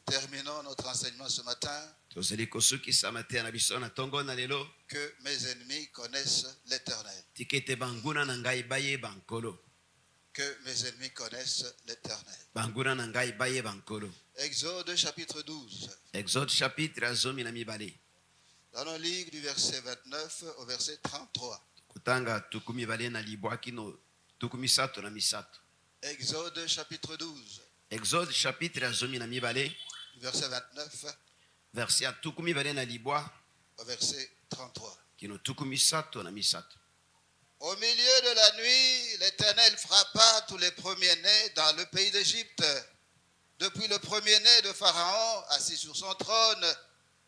terminons notre enseignement ce matin. Que mes ennemis connaissent l'Éternel. Que mes ennemis connaissent l'Éternel. Exode chapitre 12. Exode chapitre 12. Dans le livre du verset 29 au verset 33. Exode chapitre 12. Exode chapitre 12. Verset 29. Verset au verset 33. Au milieu de la nuit, l'Éternel frappa tous les premiers-nés dans le pays d'Égypte, depuis le premier-né de Pharaon assis sur son trône,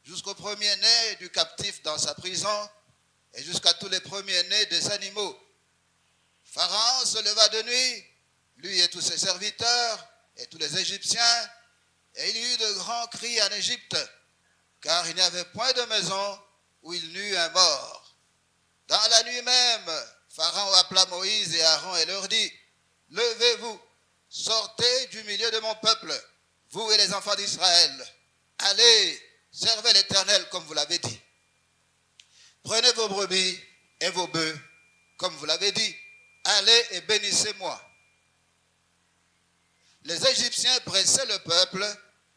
jusqu'au premier-né du captif dans sa prison, et jusqu'à tous les premiers-nés des animaux. Pharaon se leva de nuit, lui et tous ses serviteurs, et tous les Égyptiens, et il y eut de grands cris en Égypte, car il n'y avait point de maison où il n'eût un mort. Dans la nuit même, Pharaon appela Moïse et Aaron et leur dit, « Levez-vous, sortez du milieu de mon peuple, vous et les enfants d'Israël. Allez, servez l'Éternel comme vous l'avez dit. Prenez vos brebis et vos bœufs, comme vous l'avez dit. Allez et bénissez-moi. » Les Égyptiens pressaient le peuple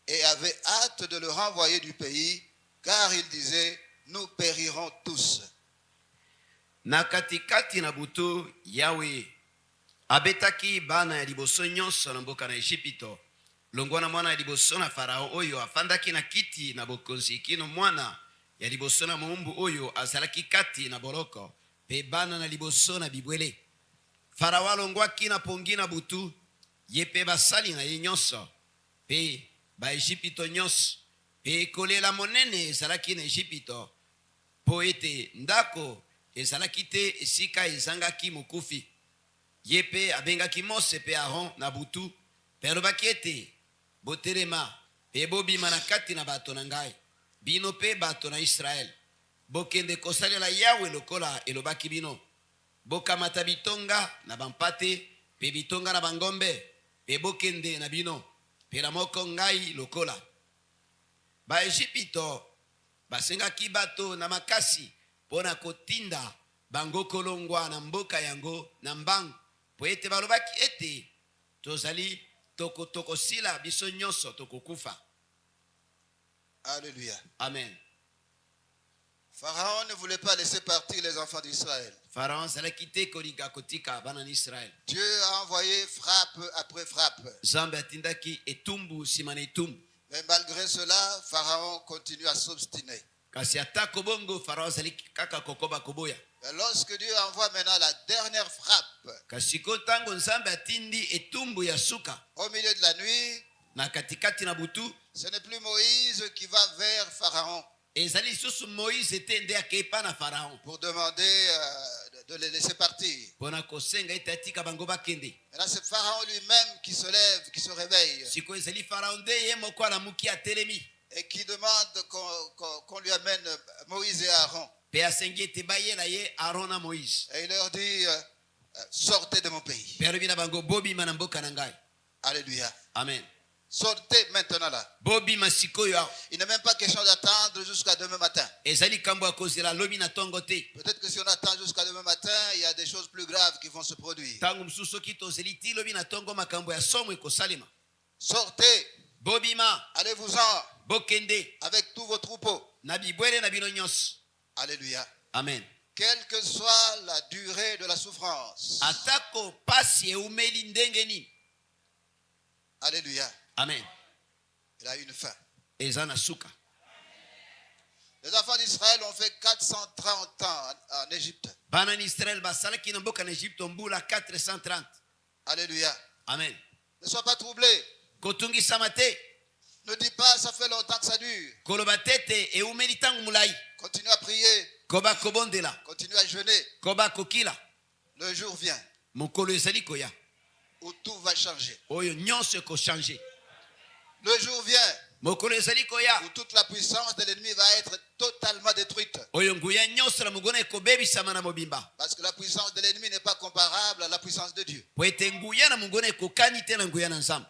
et avaient hâte de le renvoyer du pays, car ils disaient, nous périrons tous. Na katikati na butu Yawe abetaki bana ya liboso nyonso na mboka na Ejipito, longwana mwana ya liboso na Farao oyo afandaki na kiti na bokonzi kino mwana ya liboso na moumbu oyo azalaki kati na boloko pe bana na liboso na bibwele. Farao alongwaki na pongi na butu ye pe basali na ye nyonso pe ba Ejipito nyonso pe kolela monene ezalaki na Ejipito po ete ndako ezalaki te esika ezangaki mokufi. Ye pe abengaki Mose pe Aaron na butu pe alobaki ete botelema pe bobima na kati na bato na ngai, bino pe bato na Israel, bokende kosalela Yawe lokola elobaki bino. Bokamata bitonga na bampate pe bitonga na bangombe pe bokende na bino pe na moko ngai lokola. Ba Ejipito basengaki bato na makasi pona kotinda bango kolongwa na mboka yango na mbangu po ete balobaki ete tozali tokosila biso nyonso tokokufa. Alléluia. Amen. Pharaon ne voulait pas laisser partir les enfants d'Israël. Pharaon zalaki te kolinga kotika bana Israël. Dieu a envoyé frappe après frappe. Nzambe atindaki etumbu sima na etumbu. Mais malgré cela, Pharaon continue à s'obstiner. Kasi atako bongo Pharaon zalaki kaka kokoba koboya. Et lorsque Dieu envoie maintenant la dernière frappe, kasi kotango Nzambe atindi etumbu ya suka au milieu de la nuit, na katikati na butu, ce n'est plus Moïse qui va vers Pharaon ezali susu Moïse etende akepa na Pharaon pour demander de les laisser partir. Pona kosenga itatika bango bakende. Et là c'est Pharaon lui-même qui se lève, qui se réveille. Siko ezali Pharaon de ye moko ala muki atelemi et qui demande qu'on lui amène Moïse et Aaron. Pe asengi te bayela ye Aaron na Moïse. Et il leur dit sortez de mon pays. Pe alobina bango bobi mana mboka na ngai. Alléluia. Amen. Sortez maintenant là. Bobi masikoyo. Il n'est même pas question d'attendre jusqu'à demain matin. Ezali kambo akozela lobi na tongo te. Peut-être que si on attend jusqu'à demain matin, il y a des choses plus graves qui vont se produire. Tangu msuso kito zeliti lobi na tongo makambo ya somo ekosalema. Sortez. Bobima. Allez-vous-en. Bokende. Avec tous vos troupeaux. Na bibwele na bino nyonso. Alléluia. Amen. Quelle que soit la durée de la souffrance. Atako pasi eumeli ndengeni. Alléluia. Amen. Il a une fin. Ezana suka. Les enfants d'Israël ont fait 430 ans en Égypte. Bana Israël basalaki na mboka na Égypte mbula 430. Alléluia. Amen. Ne sois pas troublé. Kotungi samate. Ne dis pas ça fait longtemps que ça dure. Koloba tete eumeli tangu mulai. Continue à prier. Koba kobondela. Continue à jeûner. Koba kokila. Le jour vient mokolo ezali koya où tout va changer. Oyo nyonso ko changer. Le jour vient mokolo ezali koya où toute la puissance de l'ennemi va être totalement détruite. Oyo nguya nyonso la mugona ekobebisama na mobimba. Parce que la puissance de l'ennemi n'est pas comparable à la puissance de Dieu. Po ete nguya na mugona ekokani te na nguya na Nzambe.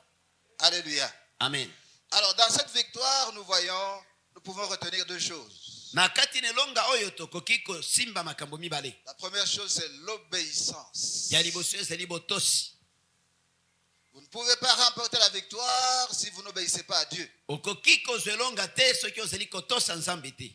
Alléluia. Amen. Alors, dans cette victoire, nous pouvons retenir deux choses. Na kati na elonga oyo tokoki kosimba makambo mibale. La première chose, c'est l'obéissance. Ya liboso ezali botosi. Vous ne pouvez pas remporter la victoire si vous n'obéissez pas à Dieu. Okoki kozwa elonga te soki ozali kotosa Nzambe te.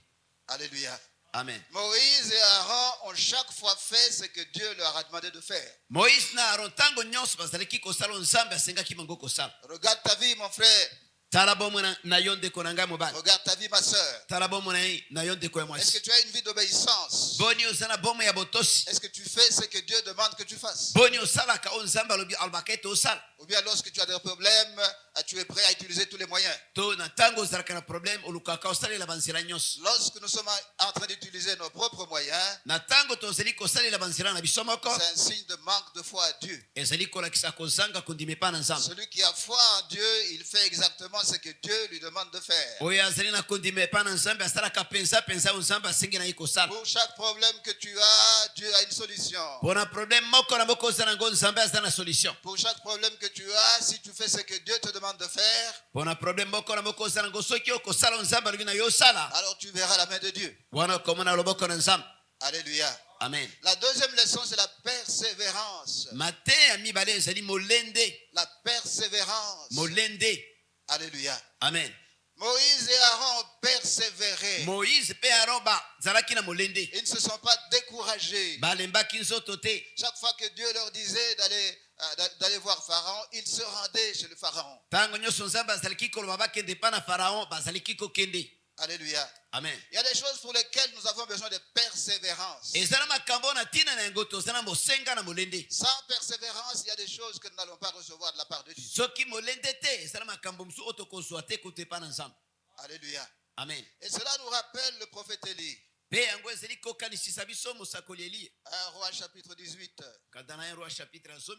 Alléluia. Amen. Moïse et Aaron ont chaque fois fait ce que Dieu leur a demandé de faire. Moïse na Aaron tango nyonso bazalaki kosala Nzambe asengaki bango kosala. Regarde ta vie, mon frère. Tala bomo na yo ndeko na ngai mobali. Regarde ta vie, ma soeur. Tala bomo na yo ndeko ya Est-ce mwasi. que tu as une vie d'obéissance? Boni ozana bomo ya botosi. Est-ce que tu fais ce que Dieu demande que tu fasses? Boni osalaka o Nzambe alobi alobaka ete osala. Ou bien lorsque tu as des problèmes, tu es prêt à utiliser tous les moyens. To na tango ozalaka na problème olukaka osalela banzela nyonso. Lorsque nous sommes en train d'utiliser nos propres moyens, Na tango tozali kosalela banzela na biso moko. c'est un signe de manque de foi à Dieu. Ezali kolakisa kozanga kondima epai na Nzambe. Celui qui a foi en Dieu, il fait exactement ce que Dieu lui demande de faire. Oyo azali na kondima epai na Nzambe asalaka penza oyo Nzambe asengi na ye kosala. Pour chaque problème que tu as, Dieu a une solution. Pona problème moko na moko ozala nango Nzambe aza na solution. Pour chaque problème que tu as, si tu fais ce que Dieu te demande de faire, Pona problème moko na moko ozala nango soki okosala Nzambe alobi na yo osala. alors tu verras la main de Dieu. Wana okomona loboko na Nzambe. Alléluia. Amen. La deuxième leçon, c'est la persévérance. Mate ya mibale ezali molende. La persévérance. Molende. Alléluia. Amen. Moïse et Aaron ont persévéré. Moïse pe Aaron bazalaki na molende. Ils ne se sont pas découragés. Balembaki nzoto te. Chaque fois que Dieu leur disait d'aller voir Pharaon, ils se rendaient chez le Pharaon. Tango nyonso Nzambe azalaki koloba bakende pa na Pharaon bazalaki kokende. Alléluia. Amen. Il y a des choses pour lesquelles nous avons besoin de persévérance. Ezala makambo na tina na yango tozala mosenga na molende. Sans persévérance, il y a des choses que nous n'allons pas recevoir de la part de Dieu. Soki molende te ezala makambo mosu oyo tokozwa te kuta epai na Nzambe. Alléluia. Amen. Et cela nous rappelle le prophète Élie. Pe yango ezali kokanisisa biso mosakoli Eli. 1 Roi chapitre 18. Kanda na Roi chapitre 12.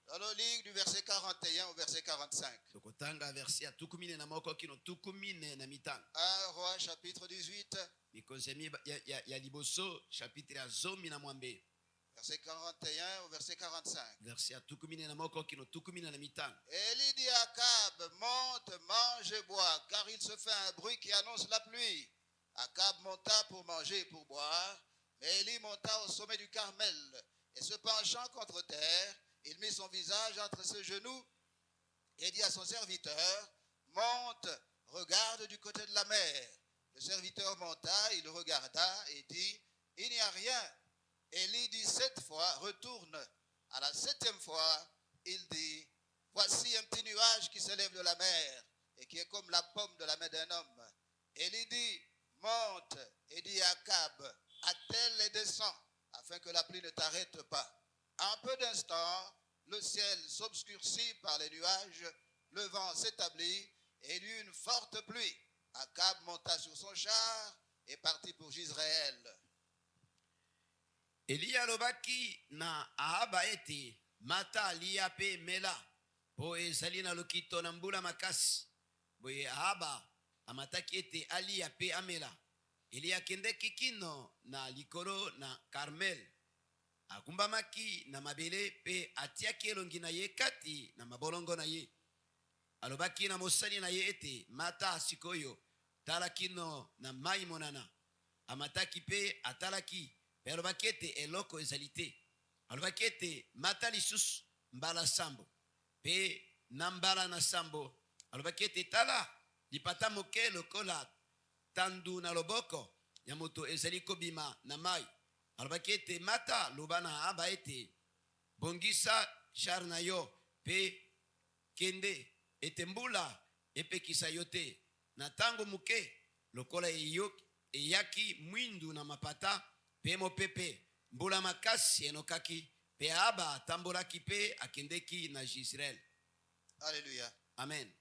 Allons lire du verset 41 au verset 45. Tokotanga verset ya 11 kino 15. 1 Roi chapitre 18. Mikonzi ya liboso chapitre ya 12. Verset 41 au verset 45. Verset ya 11 kino 15. Élie dit à Akab, monte, mange et bois, car il se fait un bruit qui annonce la pluie. Akab monta pour manger et pour boire, mais Élie monta au sommet du Carmel, et se penchant contre terre, il mit son visage entre ses genoux et dit à son serviteur, monte, regarde du côté de la mer. Le serviteur monta, il regarda et dit, il n'y a rien. Élie dit 7 fois, retourne. À la 7e fois, il dit, voici un petit nuage qui s'élève de la mer et qui est comme la paume de la main d'un homme. Élie dit, monte et dit à Akab, attelle et descends, afin que la pluie ne t'arrête pas. En peu d'instants, le ciel s'obscurcit par les nuages, le vent s'établit et il y eut une forte pluie. Akab monta sur son char et partit pour Jizréel. Eli alobaki na Ahaba ete mata alia pe mela po ezali na lokito na mbula makasi. Boye Ahaba amataki ete alia pe amela. Eli akendeki kino na likolo na Carmel. Akumbamaki na mabele pe atiaki elongi na ye kati na mabolongo na ye. Alobaki na mosali na ye ete mata sikoyo tala kino na mai monana. Amataki pe atalaki pe alobaki ete eloko ezali te. Alobaki ete mata lisusu mbala sambo pe na mbala na sambo. Alobaki ete tala lipata moke lokola tandu na loboko ya moto ezali kobima na mai. Alobaki ete mata loba na Ahaba ete bongisa char na yo pe kende ete mbula epekisa yo te. Na tango muke lokola eyaki mwindu na mapata pe mopepe mbula makasi enokaki pe Ahaba atambolaki pe akendeki na Jizréel. Alléluia. Amen.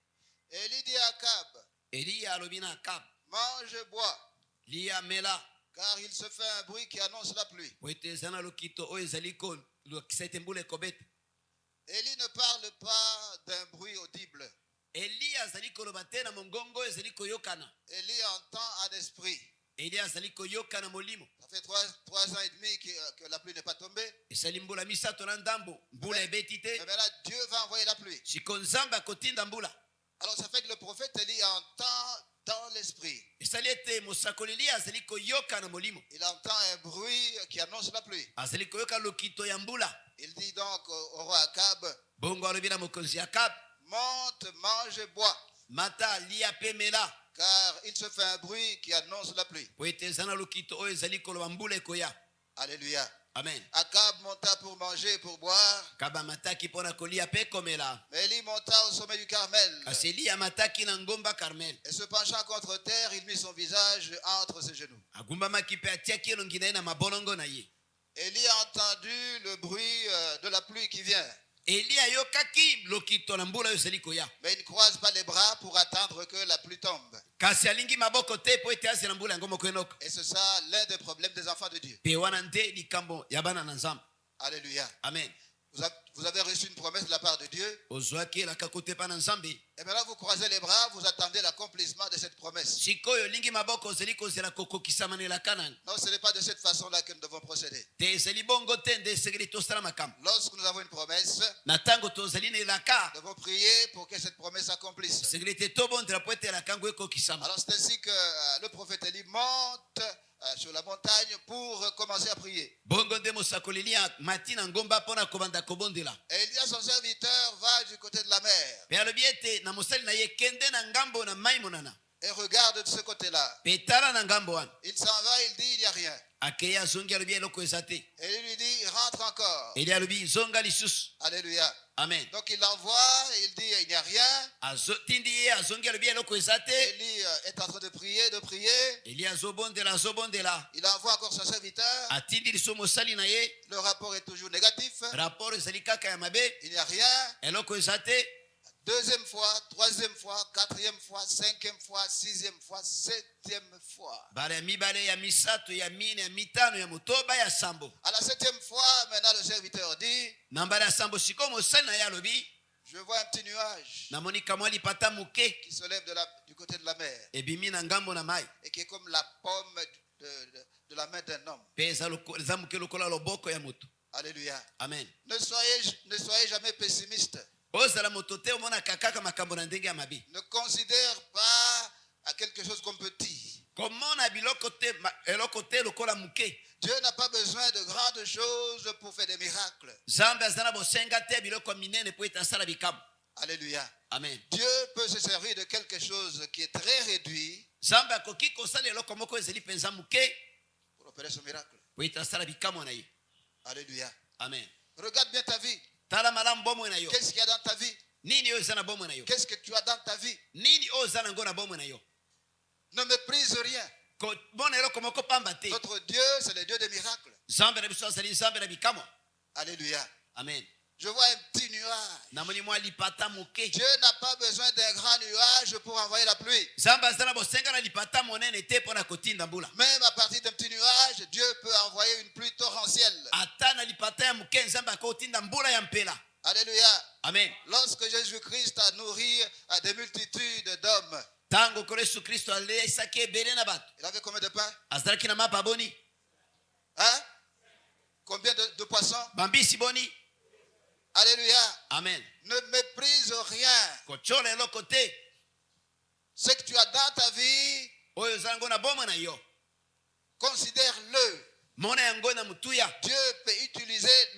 Élie dit à Akab, Eli alobi na Akab, mange et bois, lia mela car il se fait un bruit qui annonce la pluie. po ete eza na lokito oyo ezali kolokisa ete mbula ekobeta. Élie ne parle pas d'un bruit audible. Eli azali koloba te na mongongo ezali koyokana. Élie entend en esprit. Eli azali koyokana molimo. Ça fait 3 ans et demi que la pluie n'est pas tombée. Esali mbula misato na ndambo mbula ebeti te. Mais maintenant, Dieu va envoyer la pluie. Siko Nzambe akotinda mbula. Alors Alors ça fait que le prophète Élie entend dans l'esprit. esali ete mosakoleli azali koyoka na molimo, Il entend un bruit qui annonce la pluie. azali koyoka lokito ya mbula. Il dit donc au roi Akab, Bongo alobi na mokonzi Akab, monte, mange et bois, mata lia pe mela, car il se fait un bruit qui annonce la pluie. po ete eza na lokito oyo ezali koloba mbula ekoya. Alléluia. Amen. Akab monta pour manger et pour boire, Kaba mataki mpona kolia pe komela, mais Élie monta au sommet du Carmel. kasi Eli amataki na ngomba Carmel, Et se penchant contre terre, il mit son visage entre ses genoux. agumbamaki mpe atiaki elongi na ye na mabolongo na ye. Élie a entendu le bruit de la pluie qui vient, Eli ayokaki lokito na mbula oyo ezali koya, mais il ne croise pas les bras pour attendre que la pluie tombe. kasi alingi maboko te po ete azela mbula yango moko enoka. Et c'est ça l'un des problèmes des enfants de Dieu. Pe wana nde likambo ya bana na Nzambe. Alléluia. Amen. Vous avez reçu une promesse de la part de Dieu. Ozwaki elaka kotepa na Nzambe, Et maintenant vous croisez les bras, vous attendez l'accomplissement de cette promesse. sikoyo olingi maboko ozali kozela kokokisama na elaka nani. Non, ce n'est pas de cette façon-là que nous devons procéder. Te ezali bongo te nde esengeli tosala makambo. Lorsque nous avons une promesse, Na ntango tozali na elaka, nous devons prier pour que cette promesse s'accomplisse. esengeli te tobondela po ete elaka yango ekokisama. Alors c'est ainsi que le prophète Élie monte sur la montagne pour commencer à prier. Bongo nde mosakoleli amati na ngomba mpona kobanda kobondela. Et il dit à son serviteur, va du côté de la mer Pe alobi ete na mosali na ye kende na ngambo na mai monana, et regarde de ce côté-là. pe tala na ngambo wana. Il s'en va, il dit, il n'y a rien. Akei azongi alobi eloko eza te. Et il lui dit, rentre encore. Eli alobi zonga lisusu. Alléluia. Amen. Donc il l'envoie, il dit, il n'y a rien. Tindi ye azongi alobi eloko eza te. Élie est en train de prier. Eli azobondela. Il envoie encore son serviteur. Atindi liso mosali na ye. Le rapport est toujours négatif. Rapport ezali kaka ya mabe. Il n'y a rien. Eloko eza te. Deuxième fois, troisième fois, quatrième fois, cinquième fois, sixième fois, septième fois. Bala ya mibale ya misato ya mine ya mitano ya motoba ya sambo. À la septième fois, maintenant le serviteur dit, Na mbala ya sambo siko mosali na ye alobi, je vois un petit nuage namoni kamwa lipata moke qui se lève du côté de la mer ebimi na ngambo na mai. et qui est comme la paume de la main d'un homme. Pe eza moke lokola loboko ya moto. Alléluia. Amen. Ne soyez jamais pessimiste. Ozala moto te omonaka kaka makambo na ndenge ya mabe. Ne considère pas à quelque chose comme petit. Komona biloko te eloko te lokola moke. Dieu n'a pas besoin de grandes choses pour faire des miracles. Nzambe aza na bosenga te biloko minene po ete asala bikambo. Alléluia. Amen. Dieu peut se servir de quelque chose qui est très réduit Nzambe akoki kosala eloko moko ezali mpenza moke pour opérer son miracle. po ete asala bikambo na ye. Alléluia. Amen. Regarde bien ta vie. Tala malamu bomoi na yo. Qu'est-ce qu'il y a dans ta vie? Nini oyo eza na bomoi na yo? Qu'est-ce que tu as dans ta vie? Nini oyo eza nango na bomoi na yo? Ne méprise rien. Kobona eloko moko pamba te. Notre Dieu, c'est le Dieu des miracles. Nzambe na biso azali Nzambe na bikamwa. Alléluia. Amen. Je vois un petit nuage. Namoni mwa lipata moke. Dieu n'a pas besoin d'un grand nuage pour envoyer la pluie. Nzambe aza na bosenga na lipata monene te mpona kotinda mbula. Même à partir d'un petit nuage, Dieu peut envoyer une pluie torrentielle. Ata na lipata ya moke Nzambe akotinda mbula ya mpela. Alléluia. Amen. Lorsque Jésus-Christ a nourri des multitudes d'hommes, Tango ko Yesu Kristo aleisaki ebele na bato. il avait combien de pains? Azalaki na mapa boni? Hein? Combien de poissons? Bambisi boni? Alléluia. Amen. Ne méprise rien. Kochola eloko te. Ce que tu as dans ta vie, Oyo eza nango na bomoi na yo. considère-le. Mona yango na mutuya. Dieu peut utiliser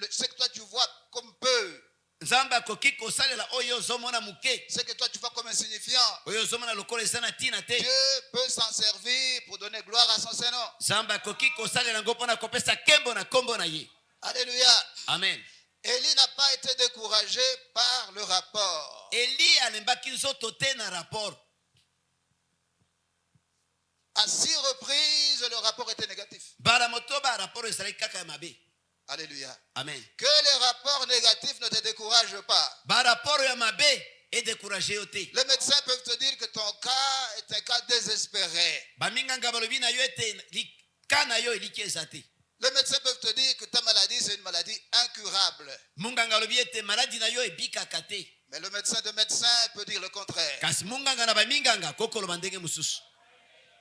ce que toi tu vois comme peu. Nzambe akoki kosalela oyo ozomona muke. Ce que toi tu vois comme insignifiant. Oyo ozomona lokola eza na ntina te. Dieu peut s'en servir pour donner gloire à son Saint-Nom. Nzambe akoki kosalela yango mpona kopesa nkembo na nkombo na ye. Alléluia. Amen. Élie n'a pas été découragé par le rapport. Eli alembaki nzoto te na rapport. À 6 reprises, le rapport était négatif. Bala motoba rapport ezalaki kaka ya mabe. Alléluia. Amen. Que les rapports négatifs ne te découragent pas. Ba rapport ya mabe edécouragé yo te. Les médecins peuvent te dire que ton cas est un cas désespéré. Baminganga balobi na yo ete lika na yo eliki eza te. Les médecins peuvent te dire que ta maladie, c'est une maladie incurable. Munganga alobi ete maladi na yo ebikaka te. Mais le médecin de médecins peut dire le contraire. Kasi munganga na baminganga kokoloba ndenge mosusu.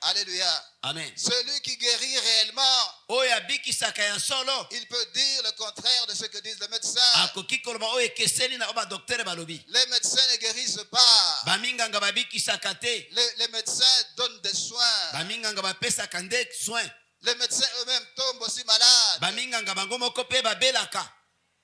Alléluia. Amen. Celui qui guérit réellement, Oyo abikisaka ya solo il peut dire le contraire de ce que disent les médecins. akoki koloba oyo ekeseni na oyo badoktere balobi. Les médecins ne guérissent pas. Baminganga babikisaka te. Les médecins donnent des soins. Baminganga bapesaka nde soin. Les médecins eux-mêmes tombent aussi malades. Baminganga bango moko pe babelaka.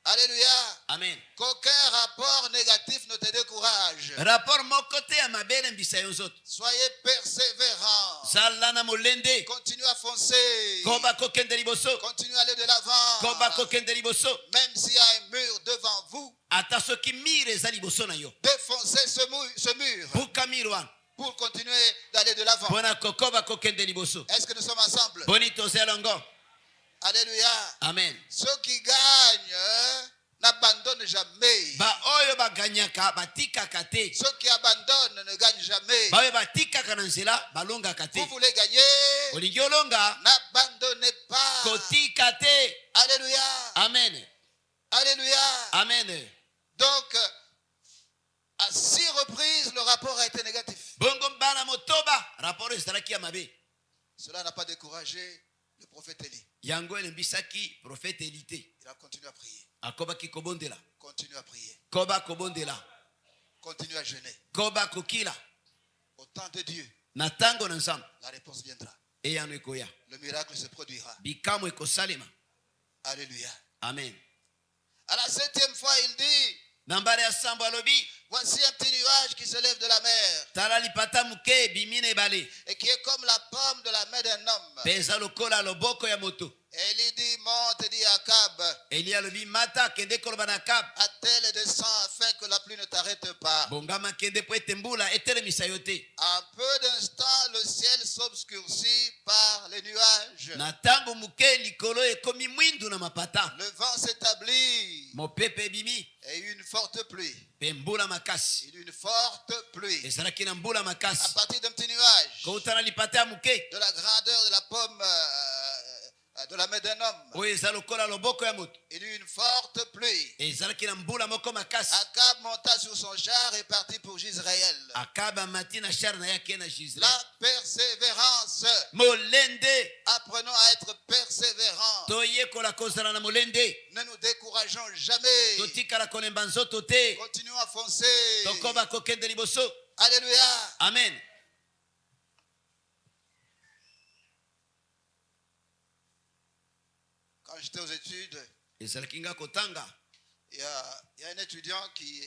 Alléluia. Amen. Qu'aucun rapport négatif ne te décourage. Rapport moko te ya mabele mbisa yo nzoto. Soyez persévérants. Zala na molende. Continuez à foncer. Koba kokende liboso. Continuez à aller de l'avant. Koba kokende liboso. Même s'il y a un mur devant vous, Ata soki mire eza liboso na yo. défoncez ce mur Buka mire wana. pour continuer d'aller de l'avant. Pona kokoba kokende liboso. Est-ce que nous sommes ensemble? Boni toze longo. Alléluia. Amen. Ceux qui gagnent n'abandonnent jamais. Ba oyo baganyaka batikaka te. Ceux qui abandonnent ne gagnent jamais. Ba oyo batikaka na nzela balongaka te. Vous voulez gagner? Olingi olonga N'abandonnez pas. kotika te. Alléluia. Amen. Alléluia. Amen. Donc, à 6 reprises, le rapport a été négatif. Bongo mbala motoba rapport ezalaki ya mabe. Cela n'a pas découragé le prophète Élie. Yango elembisaki prophète Élité. Il a continué à prier. Akobaki kobondela. Continue à prier. Koba kobondela. Continue à jeûner. Koba kokila. Au temps de Dieu, Na tango na nzambe. la réponse viendra. Eyano ekoya. Le miracle se produira. Bikamo ekosalema. Alléluia. Amen. À la 7e fois, il dit, Nambare ya sambo alobi. voici un petit nuage qui se lève de la mer Tala lipata muke bimine bale. et qui est comme la paume de la main d'un homme. Peza lokola loboko ya moto. Et il dit, monte et dit à Akab, Eli alobi mata kende koloba na Akab. attelle et descends afin que la pluie ne t'arrête pas. Bongama kende po ete mbula etelemisa yo te. En peu d'instants, le ciel s'obscurcit par les nuages. Na tango muke likolo ekomi mwindu na mapata. Le vent s'établit Mopepe ebimi. et une forte pluie. Pe mbula makasi. Une forte pluie. Ezalaki na mbula À makasi. partir d'un petit nuage, Kouta na lipata ya muke. de la grandeur de la pomme de la main d'un homme, Oyo eza lokola loboko ya moto. il eut une forte pluie. Ezalaki na mbula moko makasi. Akab monta sur son char et partit pour Jizraël. Akaba mati na shar na yake na Jizre. La persévérance. Molende. Apprenons à être persévérants. Toyekola kozala na molende. Ne nous décourageons jamais. Totikala kolemba nzoto te. Continuons à foncer. Tokoba kokende liboso. Alléluia. Amen. Quand j'étais aux études, Ezalaki nga kotanga. il y a un étudiant qui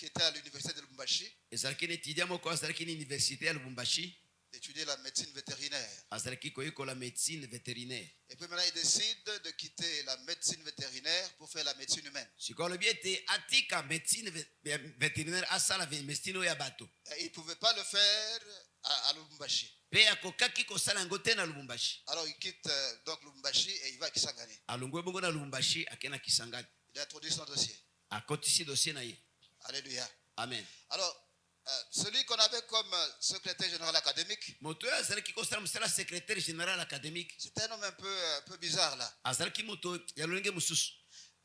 était à l'université de Lubumbashi, Ezalaki na étudiant moko azalaki na université ya Lubumbashi. d'étudier la médecine vétérinaire. Azalaki koyekola médecine vétérinaire. Et puis maintenant, il décide de quitter la médecine vétérinaire pour faire la médecine humaine. Sikoyo alobi ete atika médecine vétérinaire asala médecine oyo ya bato. Et il ne pouvait pas le faire à Lubumbashi. Pe akokaki kosala yango te na Lubumbashi. Alors il quitte donc Lubumbashi et il va à Kisangani. Alongwe bongo na Lubumbashi akena Kisangani. Il a introduit son dossier. Akotisi dossier na ye. Alléluia. Amen. Alors, celui qu'on avait comme secrétaire général académique, Moto oyo azalaki kosala mosala secrétaire général académique. c'était un homme un peu bizarre là. Azalaki moto ya lolenge mosusu.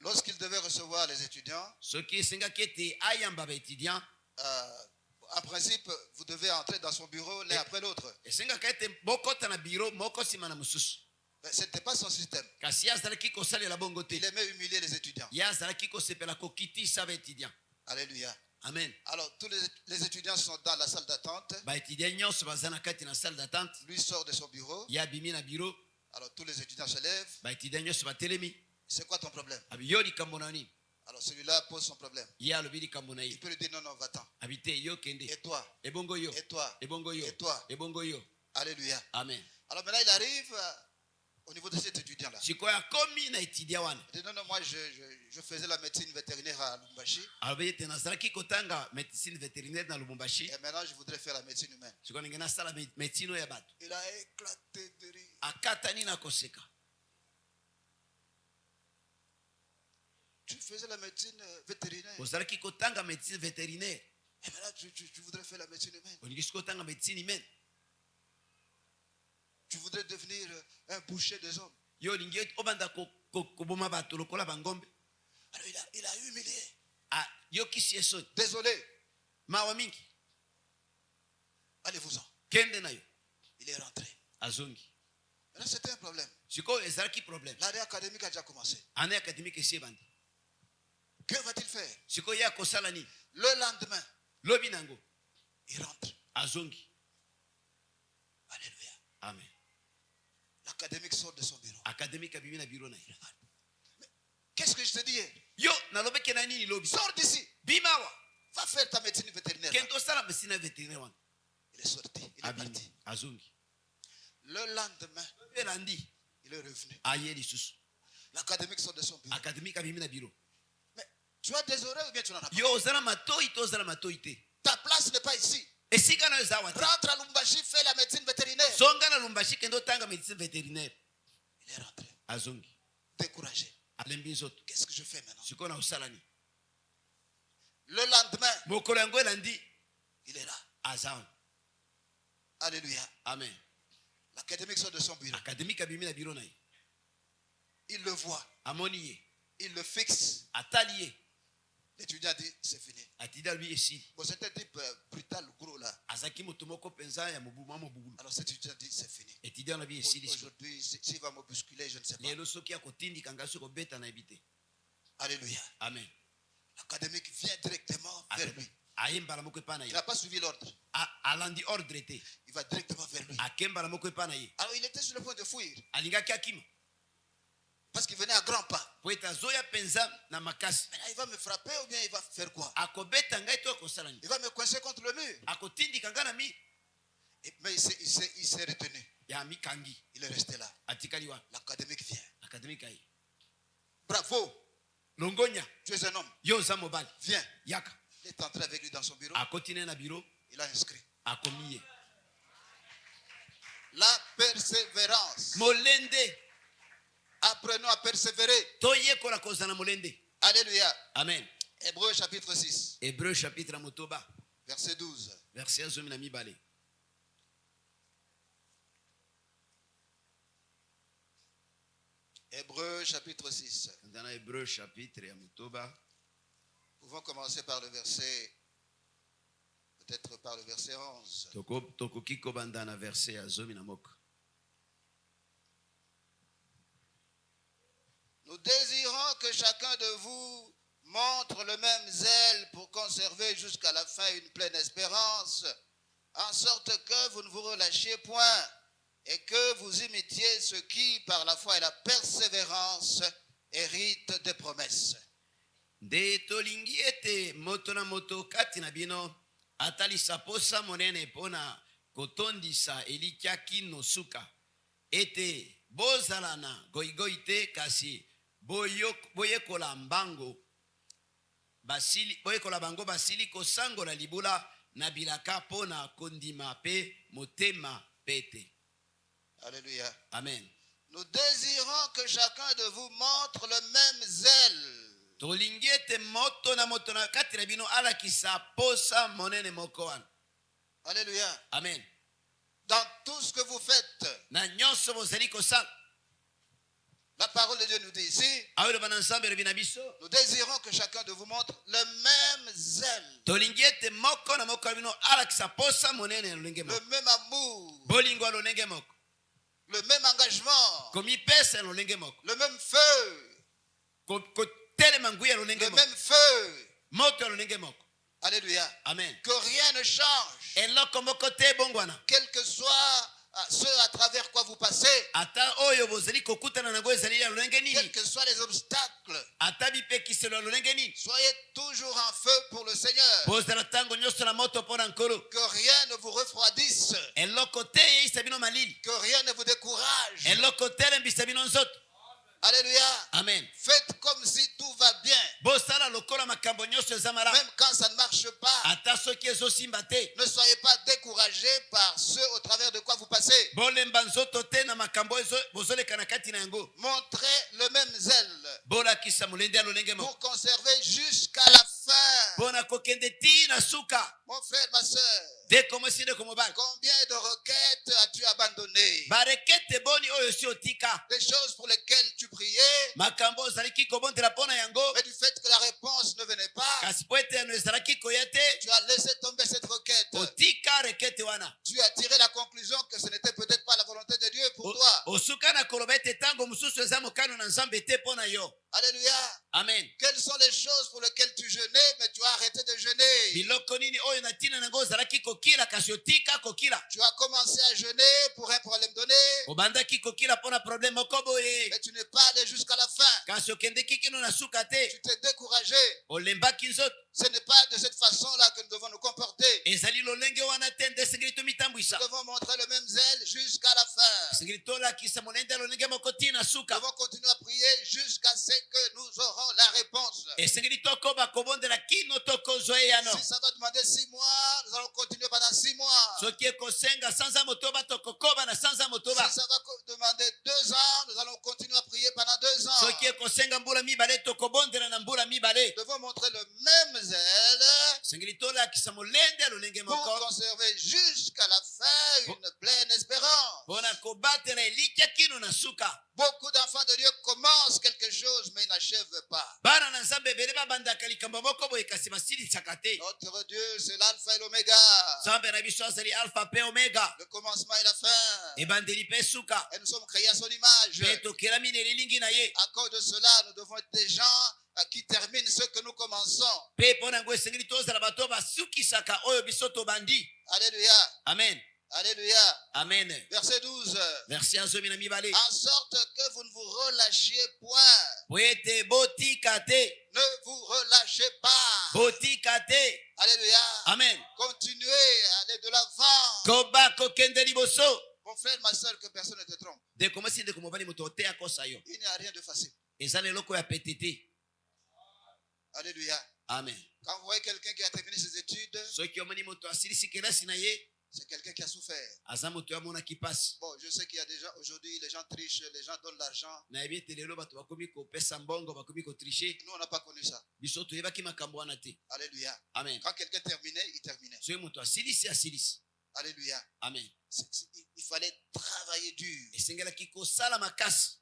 Lorsqu'il devait recevoir les étudiants, Soki esengaki ete ayamba baétudiant. en principe, vous devez entrer dans son bureau l'un après l'autre. Esengaka ete bokota na biro moko nsima na mosusu. Mais ce n'était pas son système. Kasi ye azalaki kosalela bongo te. Il aimait humilier les étudiants. Ye azalaki kosepela kokitisa baétudiant. Alléluia. Amen. Alors, tous les étudiants sont dans la salle d'attente. Baétudiant nyonso baza na kati na salle d'attente. Lui sort de son bureau. Ye abimi na biro. Alors, tous les étudiants se lèvent. Baétudiant nyonso batelemi. C'est quoi ton problème? Abi yo likambo na nini? Alors, celui-là pose son problème. Ye alobi likambo na Il ye. peut lui dire non, non, va-t'en. Abi te yo kende. Et toi? Ebongo yo. Et toi? Ebongo yo. Et toi? Ebongo yo. Alléluia. Amen. Alors maintenant, il arrive au niveau de cet étudiant-là. Sikoyo akomi na étudiant wana. Il dit non, non, moi je faisais la médecine vétérinaire à Lubumbashi. Alobi ete nazalaki kotanga médecine vétérinaire na Lubumbashi. Et maintenant, je voudrais faire la médecine humaine. Sikoyo ninge nasala médecine oyo ya bato. Il a éclaté de rire. Akatani na koseka. Tu faisais la médecine vétérinaire. Ozalaki kotanga médecine vétérinaire. Et maintenant, tu voudrais faire la médecine humaine. Olingi kotanga médecine humaine. Tu voudrais devenir un boucher des hommes. Yo olingi obanda koboma bato lokola bangombe. Alors il a humilié. Ah, yo kisi esoni. Désolé. Mawa mingi. Allez-vous-en. Kende na yo. Il est rentré. azongi. Maintenant, c'était un problème. Sikoyo ezalaki problème. L'année académique a déjà commencé. Année académique esi ebandi. Que va-t-il faire? Sikoyo ye akosala nini? Le lendemain, Lobi nango il rentre. azongi. Alléluia. Amen. L'académique sort de son bureau. Académique abimi na bureau na ye. Qu'est-ce que je te dis hier? Yo nalobeki na nini lobi? Sors d'ici. Bimawa. Va faire ta médecine vétérinaire. Kento sala médecine vétérinaire wana. Il est sorti. Il est Abimi parti. azongi. Le lendemain, Elandi il est revenu. aye lisusu. L'académique sort de son bureau. Académique abimi na bureau. Mais tu as des oreilles ou bien tu n'en as pas? Yo ozala matoi to ozala matoi te. Ta place n'est pas ici. Esika na eza wate. Rentre à Lumbashi, fais la médecine vétérinaire. Songa na Lumbashi kendo tanga médecine vétérinaire. Il est rentré. Azongi. Découragé. Alembi nzoto. Qu'est-ce que je fais maintenant? Siko na usalani. Le lendemain, Mokolo yango elandi il est là. azan. Alléluia. Amen. L'académique sort de son bureau. Académique abimi na bureau na ye. Il le voit. Amoni ye. Il le fixe. Atali ye. L'étudiant dit, c'est fini. Atida lui esi. Bon, c'était un type brutal, gros là. Azaki moto moko penza ya mobuma mobugulu. Alors cet étudiant dit, c'est fini. Étudiant na bi esi lisusu. Aujourd'hui, s'il va me bousculer, je ne sais pas. Lelo soki akotindi kanga soko beta na ebite. Alléluia. Amen. L'académique vient directement vers lui. Ayembala moko epa na Il ye. n'a pas suivi l'ordre. Alandi ordre te. Il va directement vers lui. Akembala moko epa na ye. Alors il était sur le point de fuir. Alingaki akima. Parce qu'il venait à grands pas. Po eta zoya penza na makasi. Maintenant, il va me frapper ou bien il va faire quoi? Akobeta ngai to akosala nini? Il va me coincer contre le mur. Akotindi kanga na mi. Mais il s'est retenu. Ya mikangi. Il est resté là. Atikali wa. L'académique vient. Académique aye. Bravo. Longonya. Tu es un homme. Yo za mobali. Viens. Yaka. Il est entré avec lui dans son bureau. Akotine na bureau. Il a inscrit. Akomiye. La persévérance. Molende. Apprenons à persévérer. Toyekola kozana molende. Alléluia. Amen. Hébreux chapitre 6, Hébreu chapitre motoba. verset 12. Verset azomi na mibale. Hébreux chapitre 6. Dans Hébreu chapitre ya motoba. Nous pouvons commencer par le verset, peut-être par le verset 11. Tokoki kobanda na verset azomi na moko. Nous désirons que chacun de vous montre le même zèle pour conserver jusqu'à la fin une pleine espérance, en sorte que vous ne vous relâchiez point et que vous imitiez ceux qui, par la foi et la persévérance, héritent des promesses. Nde tolingi ete moto na moto kati na bino atalisa posa monene pona kotondisa elikia kino suka ete bozala na goigoi te kasi boyekola bango basili kosangola libula na bilaka pona kondima pe motema pete. Alléluia. Amen. Nous désirons que chacun de vous montre le même zèle. Tolingi ete moto na kati na bino alakisa posa monene moko wana. Alléluia. Amen. Dans tout ce que vous faites, Na nyonso bozali kosala. la parole de Dieu nous dit ici, nous désirons que chacun de vous montre le même zèle, le même amour, le même engagement, le même feu, le même feu. Alléluia. Amen. Que rien ne change. Quel que soit ce à travers quoi vous passez, quels que soient les obstacles, soyez toujours en feu pour le Seigneur. Que rien ne vous refroidisse, que rien ne vous décourage. Alléluia. Amen. Faites comme si tout va bien. Même quand ça ne marche pas, ne soyez pas découragés par ceux au travers de quoi vous passez. Montrez le même zèle pour conserver jusqu'à la fin. Mon frère, ma soeur, combien de requêtes as-tu abandonnées? Des choses pour lesquelles tu priais, mais du fait que la réponse ne venait pas, tu as laissé tomber cette requête. Tu as tiré la conclusion que ce n'était na yo. Alléluia. Amen. Quelles sont les choses pour lesquelles tu jeûnais, mais tu as arrêté de jeûner? Biloko nini oyo na ntina nango ozalaki kokila kasi otika kokila. Tu as commencé à jeûner pour un problème donné, Obandaki kokila mpona problème moko boye. mais tu n'es pas allé jusqu'à la fin. Kasi okendeki kino na suka te. Tu t'es découragé. Olembaki nzoto. Ce n'est pas de cette façon-là que nous devons nous comporter. Ezali lolenge wana te nde esengeli tomitambwisa. Nous devons montrer le même zèle jusqu'à la fin. Esengeli tolakisa molende lolenge moko ntina Nous suka. devons continuer à prier jusqu'à ce que nous aurons la réponse. Esengeli tokoba kobondela kino tokozwa eyano. Si ça va demander 6 mois, nous allons continuer pendant 6 mois. Soki ekosenga sanza motoba tokokoba na sanza motoba. Si ça va demander 2 ans, nous allons continuer à prier pendant 2 ans. Soki ekosenga mbula mibale tokobondela na mbula mibale. Nous devons montrer le même zèle Esengeli tolakisa molende lolenge pour moko. conserver jusqu'à la fin une pleine espérance. Mpona kobatela elikya kino na suka. Beaucoup d'enfants de Dieu commencent quelque chose, mais ils n'achèvent pas. Bana na nzambe ebele babandaka likambo moko boye kasi basilisaka te. Notre Dieu, c'est l'alpha et l'oméga, Nzambe na biso azali alpha mpe omega. le commencement et la fin. Ebandeli mpe suka. Et nous sommes créés à son image. Mpe tokelami na elilingi na ye. À cause de cela, nous devons être des gens qui terminent ce que nous commençons. Mpe mpo na yango esengeli tozala bato basukisaka oyo biso tobandi. Alléluia. Amen. Alléluia. Amen. Verset 12. Verset ya 12. En sorte que vous ne vous relâchiez point. Po ete botika te. Ne vous relâchez pas. Botika te. Alléluia. Amen. Continuez à aller de l'avant. Koba kokende liboso. Mon frère, ma soeur, que personne ne te trompe. Ndeko mwasi ndeko mobali moto ote akosa yo. Il n'y a rien de facile. Eza leloko ya pete te. Alléluia. Amen. Quand vous voyez quelqu'un qui a terminé ses études, Soki omoni moto asilisi kelasi na ye. c'est quelqu'un qui a souffert. Aza moto amonaki pasi. Bon, je sais qu'il y a déjà aujourd'hui, les gens trichent, les gens donnent l'argent. nayebi ete lelo bato bakomi kopesa mbongo bakomi kotriche. Nous, on n'a pas connu ça. Biso toyebaki makambo wana te. Alléluia. Amen. Quand quelqu'un terminait, il terminait. Soki moto asilisi. Alléluia. Amen. Il fallait travailler dur. esengelaki kosala makasi.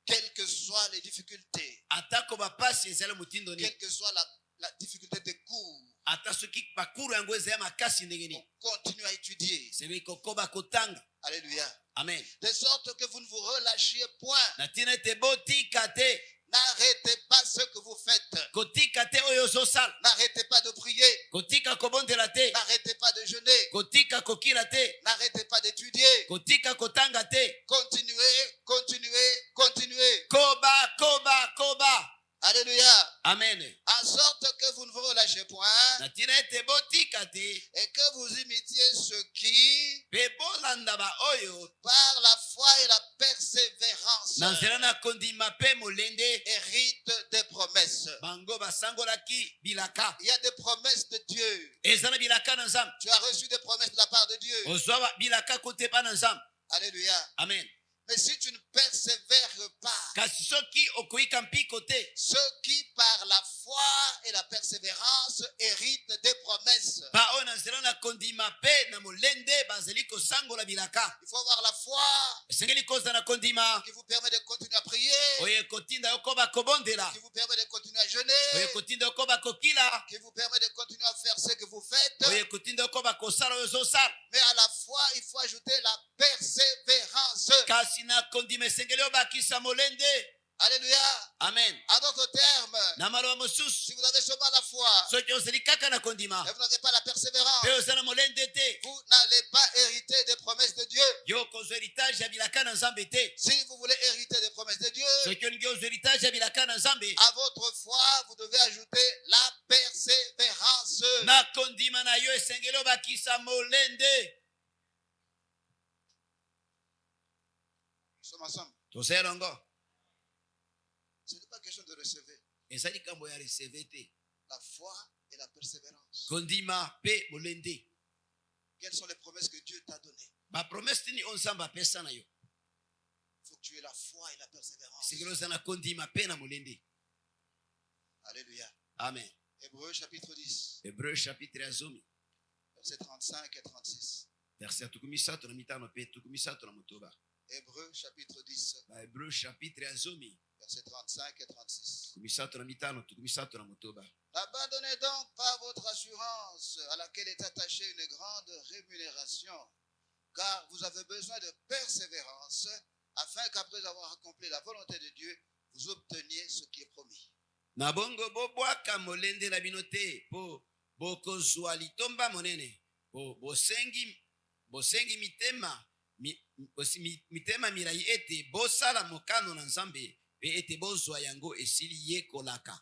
Quelles que soient les difficultés, atako bapasi ezala motindo nini. quelle que soit la difficulté des cours, ata soki bakuru yango ezala makasi ndenge nini. continue à étudier. esengeli kokoba kotanga. Alléluia. Amen. De sorte que vous ne vous relâchiez point. na ntina ete botika te. N'arrêtez pas ce que vous faites. kotika te oyo ozosala. N'arrêtez pas de prier. kotika kobondela te. N'arrêtez pas de jeûner. kotika kokila te. N'arrêtez pas d'étudier. kotika kotanga te. Continuez, continuez, continuez. koba. Alléluia. Amen. En sorte que vous ne vous relâchez point na ntina ete botika te. et que vous imitiez ceux qui, mpe bolanda baoyo par la foi et la persévérance, na nzela na kondima mpe molende héritent des promesses. bango basangolaki bilaka. Il y a des promesses de Dieu. eza na bilaka na nzambe. Tu as reçu des promesses de la part de Dieu. ozwa bilaka kote pa na nzambe. Alléluia. Amen. Mais si tu ne persévères pas, kasi soki okoyika mpiko te. ceux qui par la foi et la persévérance héritent des promesses. baoyo na nzela na kondima mpe na molende bazali kosangola bilaka. Il faut avoir la foi esengeli kozala na kondima qui vous permet de continuer à prier, oyo ekotinda yo koba kobondela. qui vous permet de continuer à oyo jeûner, ekotinda yo koba kokila. qui vous permet de continuer à faire ce que vous faites. oyo ekotinda yo koba kosala oyo ozosala. Mais à la foi, il faut ajouter la persévérance. kasi na kondima esengeli obakisa molende. Alléluia. Amen. En d'autres termes, na maloba mosusu si vous avez seulement la foi soki ozali kaka na kondima et vous n'avez pas la persévérance, mpe oza na molende te, vous n'allez pas hériter des promesses de Dieu. yo kozwa héritage ya bilaka na nzambe te. Si vous voulez hériter des promesses de Dieu, soki olingi ozwa héritage ya bilaka na nzambe, à votre foi, vous devez ajouter la persévérance. na kondima na yo esengeli obakisa molende. Nous sommes ensemble. toza elongo. Ce n'est pas question de recevoir. eza likambo ya receve te. La foi et la persévérance. kondima mpe molende. Quelles sont les promesses que Dieu t'a données? bapromese nini oyo nzambe apesa na yo. Il faut que tu aies la foi et la persévérance. esengeli oza na kondima mpe na molende. Alléluia. Amen. Hébreux chapitre 10, Hebreu chapitre ya 10 versets 35 et 36. verse ya 35 mpe 36. Hébreux chapitre 10, bahebreu chapitre ya 10 versets 35 et 36. 35. N'abandonnez donc pas votre assurance à laquelle est attachée une grande rémunération, car vous avez besoin de persévérance, afin qu'après avoir accompli la volonté de Dieu, vous obteniez ce qui est promis. Na bongo bobwaka molende na bino te po bokozwa litomba monene bosengi mitema mirai ete bosala mokano na Nzambe pe ete bozwa yango esili yekolaka.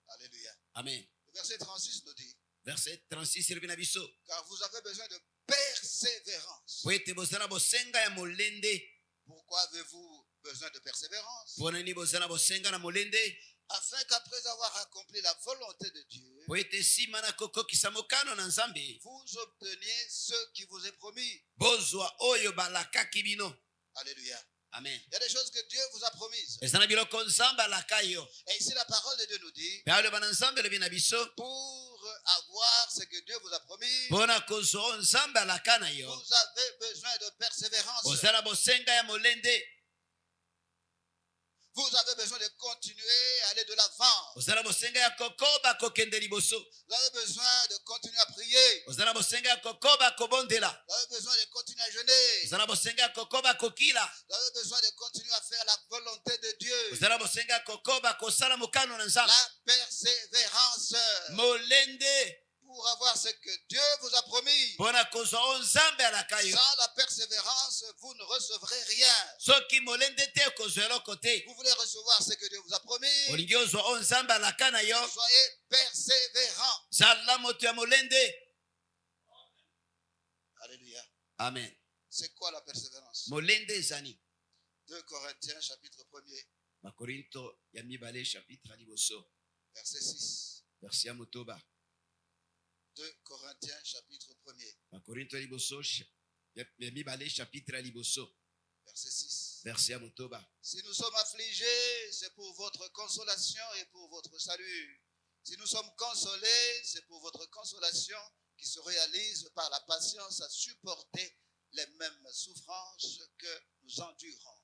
Alléluia. Amen. Le verset 36 nous dit, Verset 36 elobi na biso, car vous avez besoin de persévérance. po ete bozala bosenga ya molende. Pourquoi avez-vous besoin de persévérance? Pona nini bozala bosenga na molende? Afin qu'après avoir accompli la volonté de Dieu, Po ete nsima na kokokisa mokano na Nzambe, vous obteniez ce qui vous est promis. bozwa oyo balakaki bino. Alléluia. Amen. Il y a des choses que Dieu vous a promises. Eza na biloko Nzambe alaka yo. Et ici, la parole de Dieu nous dit, Pe aloba na Nzambe elobi na biso, pour avoir ce que Dieu vous a promis, pona kozwa oyo Nzambe alaka na yo, vous avez besoin de persévérance. ozala bosenga ya molende. Vous avez besoin de continuer à aller de l'avant. Ozala bosenga ya kokoba kokende liboso. Vous avez besoin de continuer à prier. Ozala bosenga ya kokoba kobondela. Vous avez besoin de continuer à jeûner. Ozala bosenga ya kokoba kokila. Vous avez besoin de continuer à faire la volonté de Dieu. Ozala bosenga ya kokoba kosala mokano na Nzambe. La persévérance. Molende Pour avoir ce que Dieu vous a promis. pona kozwa oyo Nzambe alaka yo. Sans la persévérance, vous ne recevrez rien. Soki molende te kozwa eloko te. Vous voulez recevoir ce que Dieu vous a promis. Olingi ozwa oyo Nzambe alaka na yo. Soyez persévérants. Zala moto ya molende. Alléluia. Amen. C'est quoi la persévérance? Molende ezani. 2 Corinthiens chapitre 1er, Bakorinto ya mibale chapitre ya liboso. verset 6. Verset ya motoba. 2 Corinthiens chapitre 1er, Bakorinto ya liboso ya mibale chapitre ya liboso. verset 6. Verset ya motoba. Si nous sommes affligés, c'est pour votre consolation et pour votre salut. Si nous sommes consolés, c'est pour votre consolation qui se réalise par la patience à supporter les mêmes souffrances que nous endurons.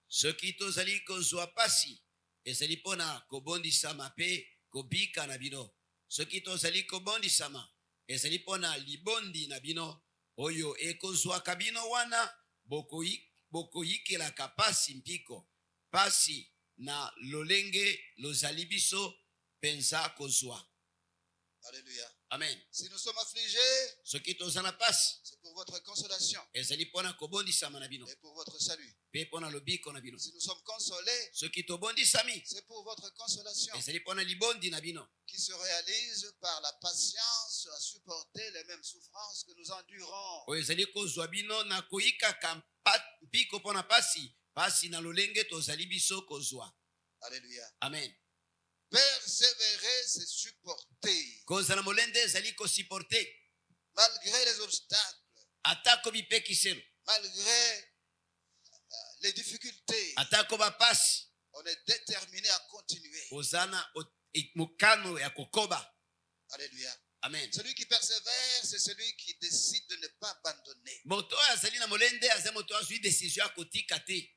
Soki tozali kozwa pasi ezali mpona kobondisama mpe kobika na bino. Soki tozali kobondisama ezali mpona libondi na bino oyo ekozwaka bino wana bokoyikelaka pasi mpiko. Pasi na lolenge lozali biso penza kozwa. Alléluia. Amen. Si nous sommes affligés, Soki tozala pasi c'est pour votre consolation ezali mpona kobondisama na bino et pour votre salut. mpe mpona lobiko na bino. Si nous sommes consolés, Soki tobondisami c'est pour votre consolation ezali mpona libondi na bino qui se réalise par la patience à supporter les mêmes souffrances que nous endurons. oyo ezali kozwa bino na koyikaka mpiko mpona pasi na lolenge tozali biso kozwa. Alléluia. Amen. Persévérer, c'est supporter. Kozala molende ezali kosiporte Malgré les obstacles, atako bipekiselo, malgré les difficultés, atako bapasi, on est déterminé à continuer. ozana mokano ya kokoba. Alléluia. Amen. Celui qui persévère, c'est celui qui décide de ne pas abandonner. Moto oyo azali na molende azali moto azwi décision ya kotika te.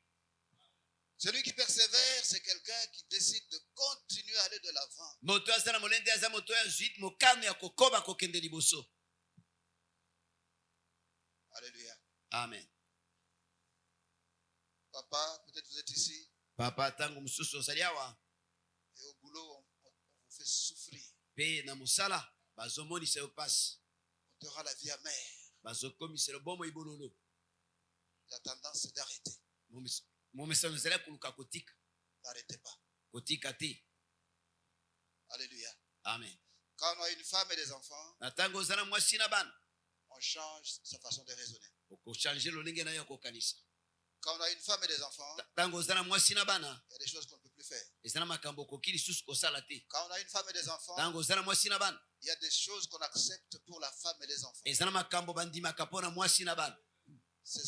Celui qui persévère, c'est quelqu'un qui décide de continuer à aller de l'avant. Moto azali na molende azali moto oyo azwi mokano ya kokoba kokende liboso. Alléluia. Amen. Papa, peut-être vous êtes ici Papa tango mosusu ozali awa et au boulot, on vous fait souffrir. mpe na mosala bazomonisa yo pasi, On te rend la vie amère. bazokomisa bomoi bololo. La tendance, c'est d'arrêter. Momesano ezali koluka kotika, N'arrêtez pas. kotika te. Alléluia. Amen. Quand on a une femme et des enfants, Na tango ozala mwasi na bana on change sa façon de raisonner. okochange lolenge na yo kokanisa. Quand on a une femme et des enfants, Tango ozala mwasi na bana il y a des choses qu'on ne peut plus faire. ezala makambo okoki lisusu kosala te. Quand on a une femme et des enfants, Tango ozala mwasi na bana il y a des choses qu'on accepte pour la femme et les enfants. ezala makambo bandimaka mpona mwasi na bana. C'est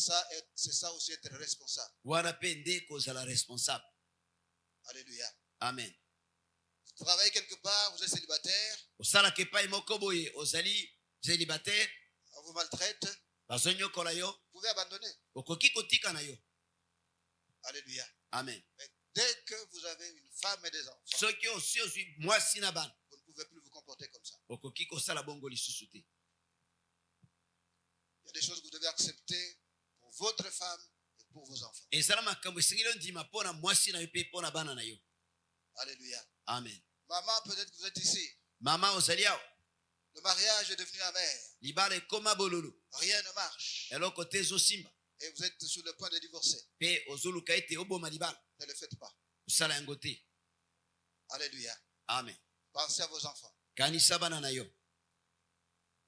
ça aussi être responsable. Wana mpe nde kozala responsable. Alléluia. Amen. Vous travaillez quelque part, vous êtes célibataire, osalaka epai moko boye ozali célibataire, on vous maltraite, bazonyokola yo, vous pouvez abandonner. okoki kotika na yo. Alléluia. Amen. Mais dès que vous avez une femme et des enfants, Soki osi ozwi mwasi na bana vous ne pouvez plus vous comporter comme ça. okoki kosala bongo lisusu te. Il y a des choses que vous devez accepter pour votre femme et pour vos enfants. ezala makambo esengeli ondima mpo na mwasi na yo mpe mpo na bana na yo. Alléluia. Amen. Maman, peut-être que vous êtes ici. Mama ozali awa, Le mariage est devenu amer. libala ekoma bololo, Rien ne marche. eloko te ezosimba Et vous êtes sur le point de divorcer. mpe ozoluka ete oboma libala. Ne le faites pas. Osala yango te. Alléluia. Amen. Pensez à vos enfants. Kanisa bana na yo.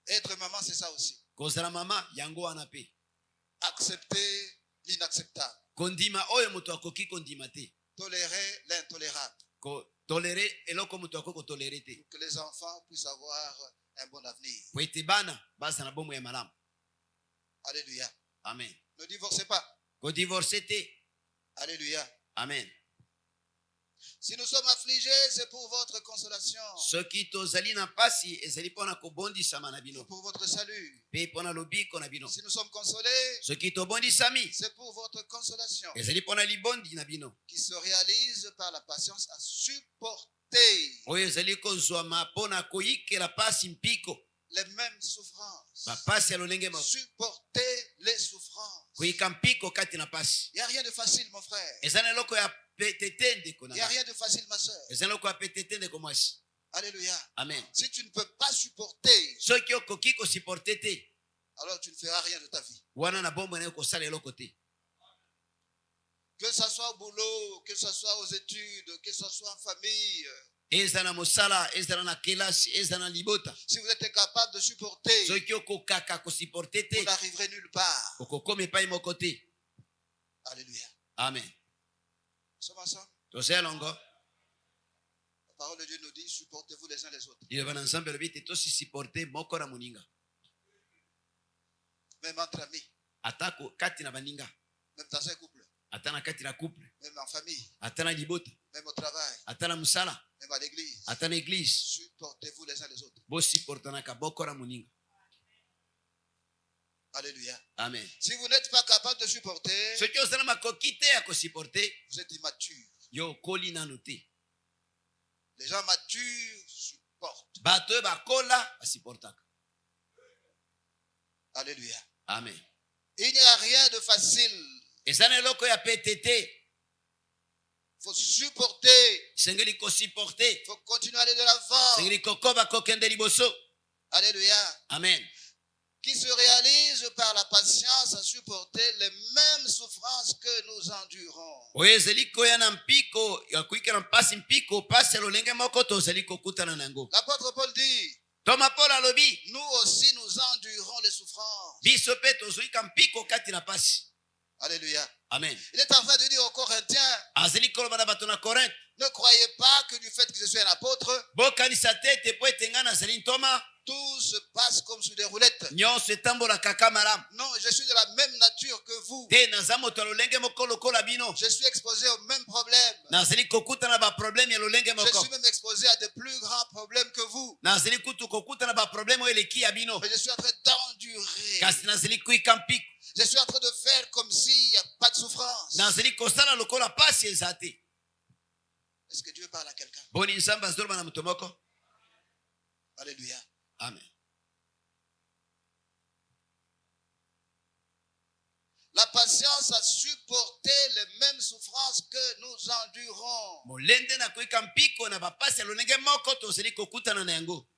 Être maman, c'est ça aussi. Kozala mama yango wana pe. Accepter l'inacceptable. Kondima oyo moto akoki kondima te. Tolérer l'intolérable. Tolere eloko moto akoki kotolere te. Pour que les enfants puissent avoir un bon avenir. Po ete bana baza na bomo ya malamu. Alléluia. Amen. Ne divorcez pas. Kodivorce te. Alléluia. Amen. Si nous sommes affligés, c'est pour votre consolation. Soki tozali na pasi ezali mpona kobondisama na bino. Pour votre salut. Mpe mpona lobiko na bino. Si nous sommes consolés, Soki tobondisami c'est pour votre consolation. ezali mpona libondi na bino. Qui se réalise par la patience à supporter Oyo ezali kozwama mpona koyikela pasi mpiko. les mêmes souffrances. Bapasi ya lolenge moko. Supporter les souffrances. Koyika mpiko kati na pasi. Il n'y a rien de facile, mon frère. Eza na eloko ya petete ndeko Il na n'y a nga. rien de facile, ma soeur. Eza na eloko ya petete ndeko mwasi. Alléluia. Amen. Si tu ne peux pas supporter, Soki okoki kosiporte te, alors tu ne feras rien de ta vie. wana na bombo na yo kosala eloko te. Que ce soit au boulot, que ce soit aux études, que ce soit en famille. Eza na mosala, eza na kelasi, eza na libota. Si vous êtes incapable de supporter, Soki okokaka kosiporte vous te, n'arriverez nulle part. okokoma epai moko te. Alléluia. Amen. Nous sommes ensemble. Tozala longo. La parole de Dieu nous dit, supportez-vous les uns les autres. Liloba na Nzambe elobi ete tosisiporte moko na moninga. Même entre amis, Atako kati na baninga. même dans un couple, Ata na kati na couple. même en famille, Ata na libota. même au travail, Ata na musala. même à l'église. Ata na église. Supportez-vous les uns les autres. Bosiportanaka boko na moninga. Alléluia. Amen. Si vous n'êtes pas capable de supporter, Soki ozala makoki te ya kosiporte, vous êtes immature. yo okoli nanu te. Les gens matures supportent. Bato oyo bakola basiportaka. Alléluia. Amen. Il n'y a rien de facile. Eza na eloko ya pete te. Il faut supporter. Sengeli kosiporte. Il faut continuer à aller de l'avant. Sengeli kokoba kokende liboso. Alléluia. Amen. Qui se réalise par la patience à supporter les mêmes souffrances que nous endurons. Oyo ezali koya na mpiko ya kuika na mpasi mpiko pasi ya lolenge moko tozali kokutana na yango. L'apôtre Paul dit, Toma Paul alobi, nous aussi nous endurons les souffrances. biso mpe tozoika mpiko kati na pasi. Alléluia. Amen. Il est en train de dire aux Corinthiens, Azali koloba na bato na Korinthe, ne croyez pas que du fait que je suis un apôtre, bokanisa te ete po ete nga nazali ntoma, tout se passe comme sur des roulettes. nyonso etambola kaka malamu. Non, je suis de la même nature que vous. Te naza moto ya lolenge moko lokola bino. Je suis exposé aux mêmes problèmes. Nazali kokutana baproblème ya lolenge Je moko. suis même exposé à de plus grands problèmes que vous. Nazali kutu kokutana baproblème oyo eleki ya bino. Mais je suis en train d'endurer. Kasi nazali kuika mpiko. Je suis en train de faire comme s'il n'y a pas de souffrance. Nazali kosala lokola pasi eza te. Est-ce que Dieu parle à quelqu'un? Boni nzambe azoloba na moto moko. Alléluia. Amen. La patience à supporter les mêmes souffrances que nous endurons. Molende na kuika mpiko na bapasi ya lolenge moko tozali kokutana na yango.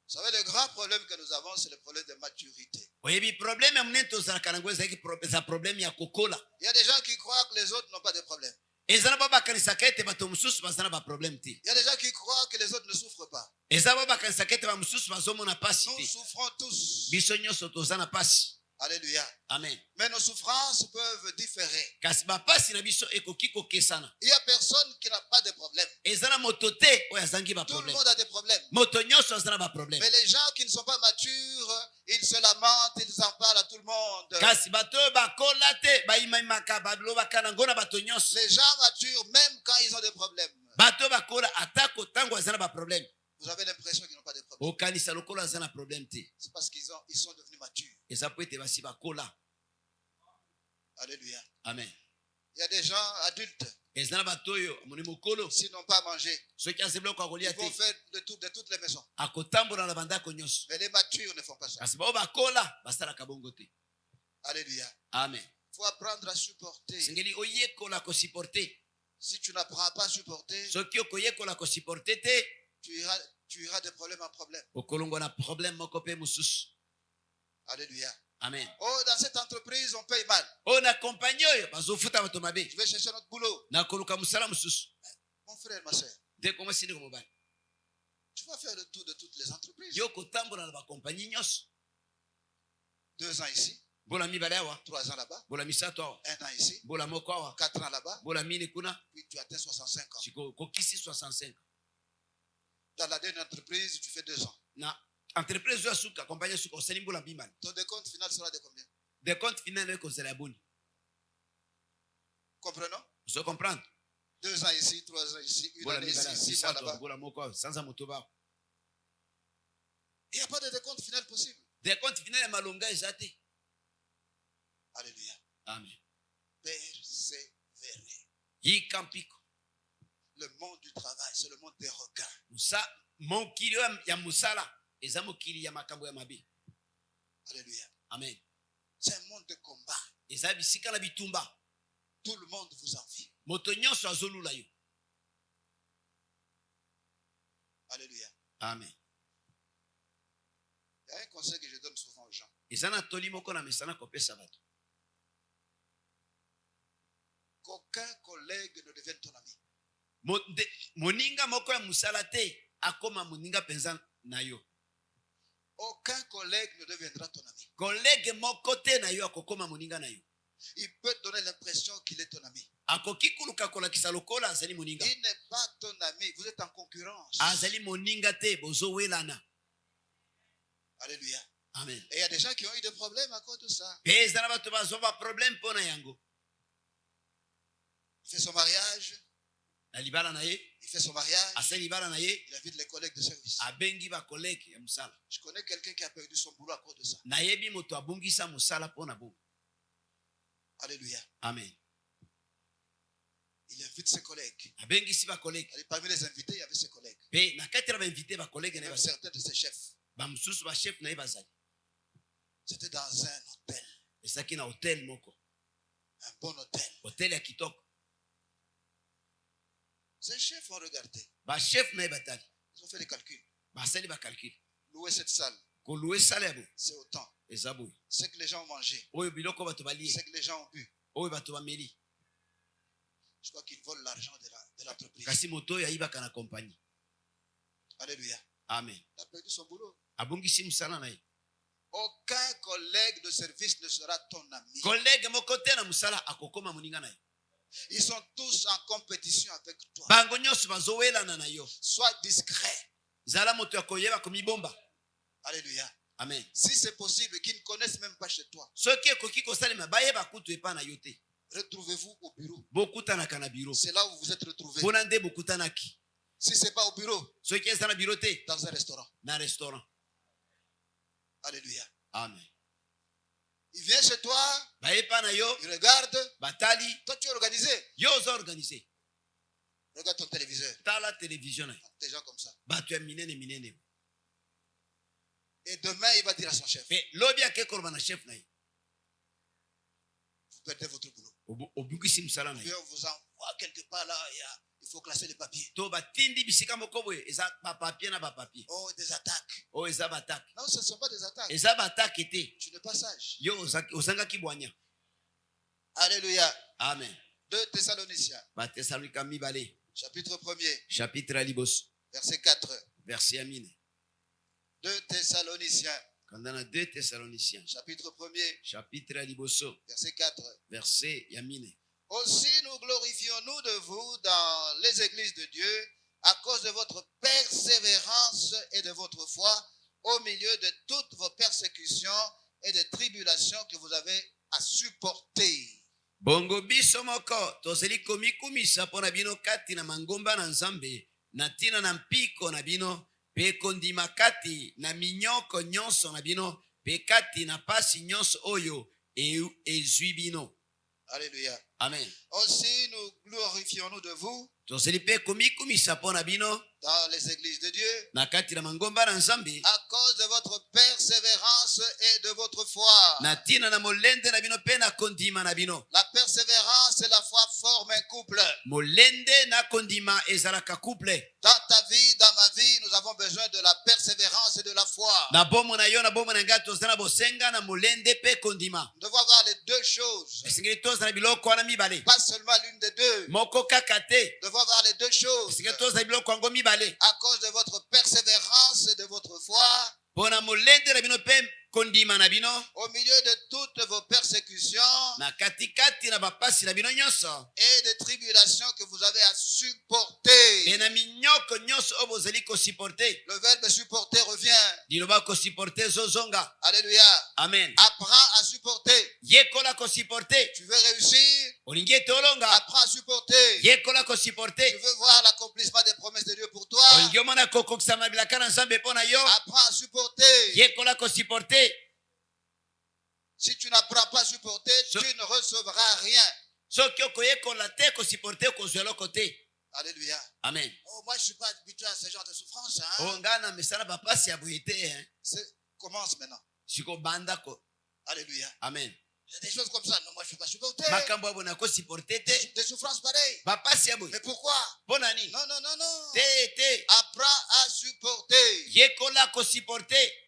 Vous savez, le grand problème que nous avons, c'est le problème de maturité. Oyebi problème ya munene tozalaka nango ezalaki eza problème ya kokola. Il y a des gens qui croient que les autres n'ont pas de problème. Eza na babakanisaka ete bato mosusu baza na baproblème te. Il y a des gens qui croient que les autres ne souffrent pas. Eza babakanisaka ete bamosusu bazomona pasi Nous te. souffrons tous. Biso nyonso toza na pasi. Alléluia. Amen. Mais nos souffrances peuvent différer. Kasi bapasi na biso ekoki kokesana. Il n'y a personne qui n'a pas de problème. Eza na moto te oyo azangi Tout le baproblème. monde a des problèmes. Moto nyonso aza na baproblème. Mais les gens qui ne sont pas matures, ils se lamentent, ils en parlent à tout le monde. Kasi bato oyo bakola te bayimayimaka balobaka nango na bato nyonso. Les gens matures, même quand ils ont des problèmes, Bato oyo bakola atako ntango aza na baproblème. vous avez l'impression qu'ils n'ont pas de problème. Okanisa lokola aza na problème te. C'est parce qu'ils sont devenus matures. Eza po ete basi bakola. Alléluia. Amen. Il y a des gens adultes, Eza na bato oyo amoni mokolo s'ils n'ont pas mangé, soki aza biloko akolia ils vont te faire de toutes les maisons. akotambola na bandako nyonso. Mais les matures ne font pas ça. Kasi bao bakola basalaka bongo te. Alléluia. Amen. faut apprendre à supporter. sengeli oyekola kosiporte. Si tu n'apprends pas à supporter, Soki okoyekola kosiporte te, tu iras de problème en problème. okolongwa na problème moko pe mosusu. Alléluia. Amen. Oh, dans cette entreprise, on paye mal. Oyo na compagnie oyo bazofuta bato mabe. Je vais chercher notre boulot. Na koluka musala mosusu. Mon frère, ma soeur, Nde komwa sini ko mobali. tu vas faire le tour de toutes les entreprises. Yo kotambola na bakompagnie nyonso. 2 ans ici, Bola mibale awa, 3 ans là-bas, bola misato awa, 1 an ici, bola moko awa, 4 ans là-bas, bola mine kuna, puis tu atteins 65 ans. siko kokisi 65. Dans la dernière entreprise, tu fais 2 ans. Na entreprise yo suka, compagnie suka osali mbola mbimali. Ton décompte final sera de combien? De compte final eko zela boni. Comprenons? Vous comprendre? 2 ans ici, 3 ans ici, 1 Bola année ici, mibale 6 mois misato, là-bas. bola moko awa, sanza motoba. Il n'y a pas de décompte final possible. De compte final ya malonga ezate. Alléluia. Amen. Persévérer. Yikampiko. Le monde du travail, c'est le monde des requins. Musa mokili ya musala eza mokili ya makambo ya mabe. Alléluia. Amen. C'est un monde de combat. Eza bisika na bitumba. Tout le monde vous envie. Moto nyonso azolula yo. Alléluia. Amen. Il y a un conseil que je donne souvent aux gens. Eza na toli moko na mesana kopesa bato. Qu'aucun collègue ne devienne ton ami. Moninga moko ya musala te akoma moninga penza na yo. Aucun collègue ne deviendra ton ami. Collègue moko te na yo akokoma moninga na yo. Il peut donner l'impression qu'il est ton ami. Akoki kuluka kolakisa lokola azali moninga. Il n'est pas ton ami. Vous êtes en concurrence. Azali moninga te bozowelana. Alléluia. Amen. Et il y a des gens qui ont eu des problèmes à cause de ça. Peza na bato bazova problème pona yango. Il fait son mariage. Na libala na ye, Il fait son mariage. asa libala na ye, Il invite les collègues de service. abengi ba collègue ya musala. Je connais quelqu'un qui a perdu son boulot à cause de ça. Na yebi moto abungisa musala pona bo. Alléluia. Amen. Il invite ses collègues. Abengisi ba collègue. Et parmi les invités, il y avait ses collègues. Pe na kati ba invité ba collègue na Même ba certains de ses chefs. ba mususu ba chef na ye bazali. C'était dans un hôtel. Esaki na hotel moko. Un bon hôtel. Hotel ya kitoko. Ses chefs ont regardé. Ba chef na ye batali. Ils ont fait les calculs. Ba sali ba calcul. Louer cette salle, Ko louer sala bo. c'est autant. Ezabu. C'est que les gens ont mangé. Oyo biloko bato bali. C'est que les gens ont bu. Oyo bato ba meli. Je crois qu'ils volent l'argent de l'entreprise. Kasi moto ya ibaka na compagnie. Alléluia. Amen. Il a perdu son boulot. Abungisi musala na ye. Aucun collègue de service ne sera ton ami. Collègue moko te na musala akokoma moninga na ye. Ils sont tous en compétition avec toi. Bango nyonso bazowelana na yo. Sois discret. Zala moto ya koyeba komibomba. Alléluia. Amen. Si c'est possible, qu'ils ne connaissent même pas chez toi, Soki ekoki kosalema bayeba kutu epa na yo te. retrouvez-vous au bureau. Bokutanaka na biro. C'est là où vous êtes retrouvés. Mpona nde bokutanaki. Si ce n'est pas au bureau, Soki eza na biro te, dans un restaurant. na restaurant. Alléluia. Amen. Il vient chez toi, Bayepa na yo, il regarde. batali, Toi, tu es organisé. yo oza organise. Regarde ton téléviseur. Tala télévision na ye. Des gens comme ça. Bato ya minene minene. Et demain, il va dire à son chef, Pe lobi ake koloba na chef na ye. vous perdez votre boulot. Obungisi musala na Puis ye. on vous envoie quelque part là, il faut classer les papiers. To batindi bisika moko boye eza bapapier na bapapier. Oh, des attaques. Oyo eza batake. Non, ce ne sont pas des attaques. Eza batake te. Tu n'es pas sage. Yo ozangaki bwanya. Alléluia. Amen. 2 Thessaloniciens, Batesalonika mibale. chapitre 1er, Chapitre ya liboso. verset 4. Verset ya mine. 2 Thessaloniciens, Kanda na 2 Thessaloniciens. chapitre 1er, Chapitre ya liboso. verset 4. Verset ya mine. Aussi nous glorifions-nous de vous dans les églises de Dieu à cause de votre persévérance et de votre foi au milieu de toutes vos persécutions et des tribulations que vous avez à supporter. Bongo biso moko tozali komikumisa mpo na bino kati na mangomba na Nzambe na ntina na mpiko na bino mpe kondima kati na minyoko nyonso na bino mpe kati na pasi nyonso oyo ezwi bino. Alléluia. Amen. Aussi nous glorifions-nous de vous Tozali mpe komikumisa mpo na bino dans les églises de Dieu na kati na mangomba na Nzambe à cause de votre persévérance et de votre foi. na tina na molende na bino pe na kondima na bino. La persévérance et la foi forment un couple. Molende na kondima ezalaka couple. Dans ta vie, dans ma vie, nous avons besoin de la persévérance et de la foi. Na bomo na yo na bomo na ngai tozala bosenga na molende pe kondima. Nous devons avoir les deux choses. Esengeli tozala biloko wana mibale. Pas seulement l'une des deux. Moko kaka te. Nous devons avoir les deux choses. Esengeli tozala biloko yango mibale. À cause de votre persévérance et de votre foi. Pona molende na bino pe kondima na bino. Au milieu de toutes vos persécutions. Na katikati na bapasi na bino nyonso. Et des tribulations que vous avez à supporter. E na minyoko nyonso oyo bozali kosupporte. Le verbe supporter revient. Liloba kosupporte zozonga. Alléluia. Amen. Apprends à supporter. Yekola kosupporte. Tu veux réussir? Olingi ete olonga. Apprends à supporter. Yekola kosupporte. Tu veux voir l'accomplissement des promesses de Dieu pour toi? Olingi omona kokokisama bilaka na Nzambe mpo na yo. Apprends à supporter. Yekola kosupporte. Si tu n'apprends pas à supporter, tu ne recevras rien. Soki okoyekola te kosupporte kozwa eloko te. Alléluia. Amen. Oh, moi, je ne suis pas habitué à ce genre de souffrance. O nga na misala bapasi ya boye te. Commence maintenant. Siko banda ko. Alléluia. Amen. Il y a des choses comme ça. Non, moi, je ne suis pas supporter. Makambo abo na kosupporte te. Des souffrances pareilles. Bapasi ya boye. Mais pourquoi? Mpo nani? Non, non, non, non. Te. Apprends à supporter. Yekola kosupporte.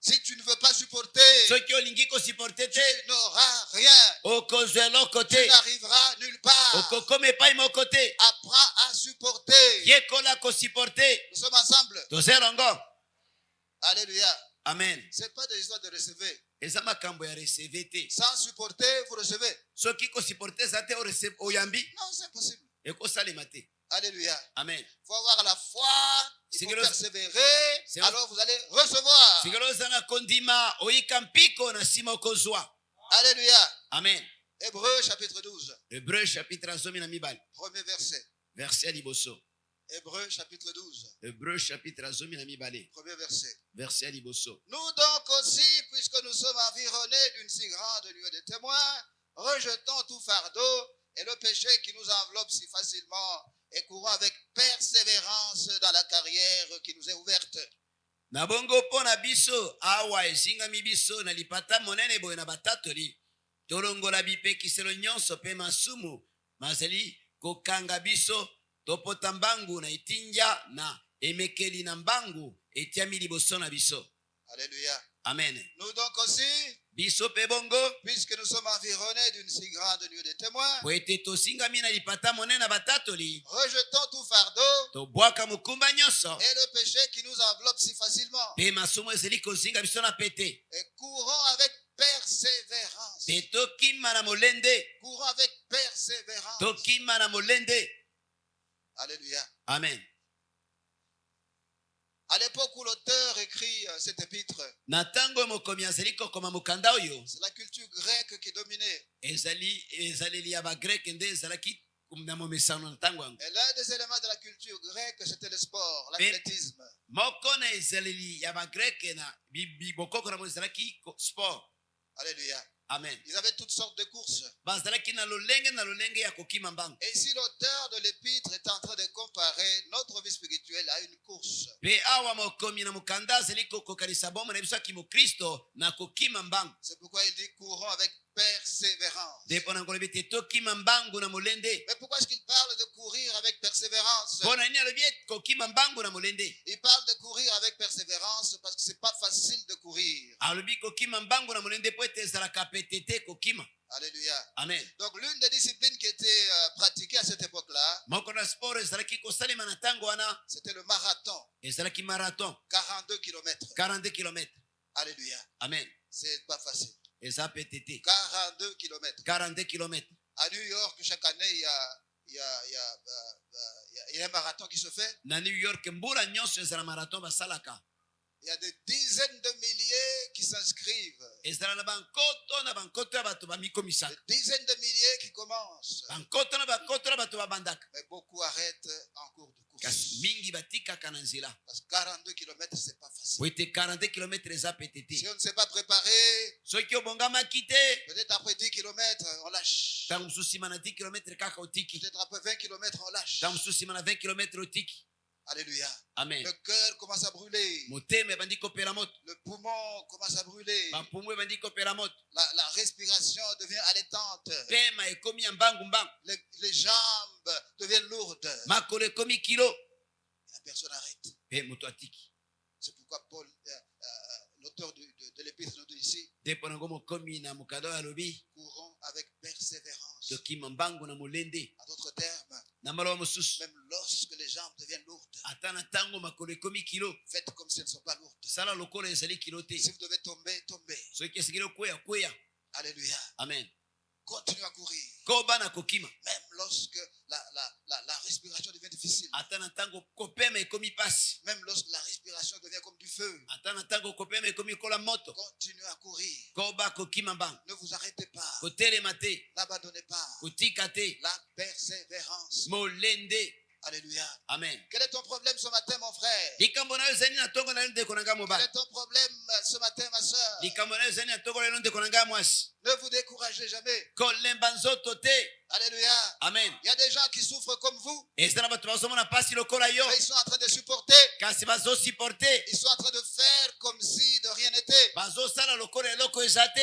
Si tu ne veux pas supporter, Soki olingi kosupporte te. tu n'auras rien. Okozwa eloko Tu te. n'arriveras nulle part. Okokoma epai moko te. Apprends à supporter. Yekola kosupporte. Nous sommes ensemble. Tozelongo. Alléluia. Amen. Ce n'est pas des histoires de recevoir. Eza makambo ya receve te. Sans supporter, vous recevez. Soki kosupporte eza te oreceve oyambi. Non, c'est impossible. Ekosalema te. Alléluia. Amen. Il faut avoir la foi. Il faut Singelo- persévérer. C'est- Alors vous allez recevoir. Sikelo ozanga kondima oyika mpiko na nsima okozwa. Alléluia. Amen. Hébreu chapitre 12. Hébreu chapitre 12. Premier verset. Verset ya liboso. Hébreu chapitre 12. Hébreu chapitre 12. Premier verset. Verset ya liboso. Nous donc aussi, puisque nous sommes environnés d'une si grande nuée de témoins, rejetons tout fardeau et le péché qui nous enveloppe si facilement et courons avec persévérance dans la carrière qui nous est ouverte. Na bongo mpo na biso awa ezingami biso na lipata monene boye na batatoli tolongola bipekiselo nyonso mpe masumu mazali kokanga biso topota mbangu na etindia na emekeli na mbangu etiami liboso na biso. Alléluia. Amen. Nous donc aussi, Biso mpe bongo puisque nous sommes environnés d'une si grande nuée de témoins, po ete tosingami na lipata monene na batatoli rejetons tout fardeau tobwaka mokumba nyonso et le péché qui nous enveloppe si facilement mpe masumu ezali kozinga biso na pete et courons avec persévérance. mpe tokima na molende. Courons avec persévérance. Tokima na molende. Alléluia. Amen. À l'époque où l'auteur écrit cet épître, Na tango mokomi azali kokoma mokanda oyo c'est la culture grecque qui dominait. ezaleli ya bagreke nde ezalaki na momesano na ntango yango. Et l'un des éléments de la culture grecque, c'était le sport, l'athlétisme. Moko na ezaleli ya bagreke na bokoko na mo ezalaki sport. Alléluia. Amen. Ils avaient toutes sortes de courses. Bazalaki na lolenge ya kokima mbangu. Et ici, l'auteur de l'épître est en train de comparer notre vie spirituelle à une course. Pe awa mokomi na mokanda azali kokokanisa bomo na biso ya kimokristo na kokima mbangu. C'est pourquoi il dit courons avec persévérance. Depo na ngolobi te tokima mbangu na molende. Mais pourquoi est-ce qu'il parle de courir avec persévérance? Pona nini alobi kokima mbangu na molende? Il parle de courir avec persévérance parce que c'est pas facile de courir. Alobi kokima mbangu na molende po ete ezalaka pete te kokima. Alléluia. Amen. Donc l'une des disciplines qui était pratiquée à cette époque-là, Moko na sport ezalaki kosalema na ntango wana c'était le marathon, ezalaki marathon 42 km. 42 km. Alléluia. Amen. C'est pas facile. Eza pete te 42 km. 42 km. À New York, chaque année, il y a un marathon qui se fait. Na New York mbula nyonso ezala marathon basalaka. Il y a des dizaines de milliers qui s'inscrivent. Ezala na bankoto ya bato bamikomisa. Des dizaines de milliers qui commencent. Bankoto na bato babandaka. Mais beaucoup arrêtent en cours de course. Kasi mingi batikaka na nzela. Parce que 42 km, c'est pas facile. Po ete 42 km eza pete te. Si on ne s'est pas préparé, Soki obongamaki te peut-être après 10 km, on lâche. ntango mosusu nsima na 10 km kaka otiki. Peut-être après 20 km, on lâche. Ntango mosusu nsima na 20 km otiki. Alléluia. Amen. Le cœur commence à brûler. Motema ebandi kopela moto. Le poumon commence à brûler. Bapumbu ebandi kopela moto. La respiration devient allaitante. Pema ekomi ya mbangu mbangu. Les jambes deviennent lourdes. Makolo ekomi kilo. La personne arrête. Pe moto atiki. C'est pourquoi Paul, l'auteur de l'épître, nous dit ici, Depo nango mokomi na mokado ya lobi. courons avec persévérance. Tokima mbangu na molende. En d'autres termes, Na maloba mosusu. même lorsque les jambes deviennent lourdes, Ata na ntango makolo ekomi kilo. faites comme si elles ne sont pas lourdes. Sala lokola ezali kilo te. Si vous devez tomber, tombez. Soki esengeli okweya kweya. Alléluia. Amen. Continuez à courir. Ko bana kokima. Même lorsque la respiration devient difficile. Ata na ntango kopema ekomi pasi. Même lorsque la respiration devient comme du feu. Ata na ntango kopema ekomi kola moto. Continuez à courir. Ko ba kokima mbangu. Ne vous arrêtez pas. Kotelema te. N'abandonnez pas. Kotika te. La persévérance. Molende. Alléluia. Amen. Quel est ton problème ce matin, mon frère? Likambo na yo ezali na ntongo na yo ndeko na ngai Quel mobali. est ton problème ce matin, ma soeur? Likambo na yo ezali na ntongo na yo ndeko na ngai mwasi. Ne vous découragez jamais. Kolemba nzoto te. Alléluia. Amen. Il y a des gens qui souffrent comme vous, eza na bato bazomona pasi lokola yo mais ils sont en train de supporter. kasi bazosupporte Ils sont en train de faire comme si de rien n'était. bazosala lokola eloko eza te.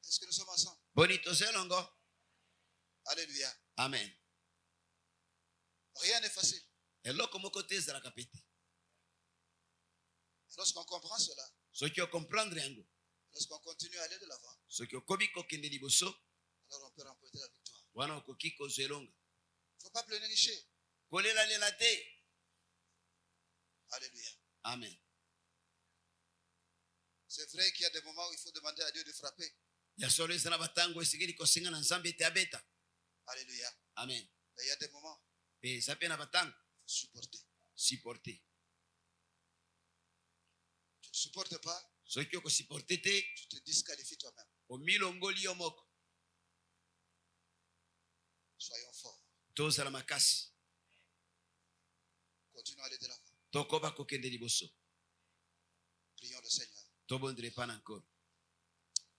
Est-ce que nous sommes ensemble? Boni tozali elongo. Alléluia. Amen. Rien n'est facile. eloko moko te ezalaka pe te. Lorsqu'on comprend cela, soki okomprendre yango, lorsqu'on continue à aller de l'avant, soki okomi kokende liboso, alors on peut remporter la victoire. wana okoki kozwa elonga. Il ne faut pas pleurnicher. kolelalela te. Alléluia. Amen. C'est vrai qu'il y a des moments où il faut demander à Dieu de frapper. ya solo eza na batango esengeli kosenga na nzambe ete abeta. Alléluia. Amen. Mais il y a des moments où pe eza mpe na batango il faut supporter. supporte. Tu ne supportes pas, soki okosupporte te, tu te disqualifies toi-même. omilongoli yo moko. Soyons forts. tozala makasi. Continuons à aller de l'avant. tokoba kokende liboso. Prions le Seigneur. tobondela epai na nkolo.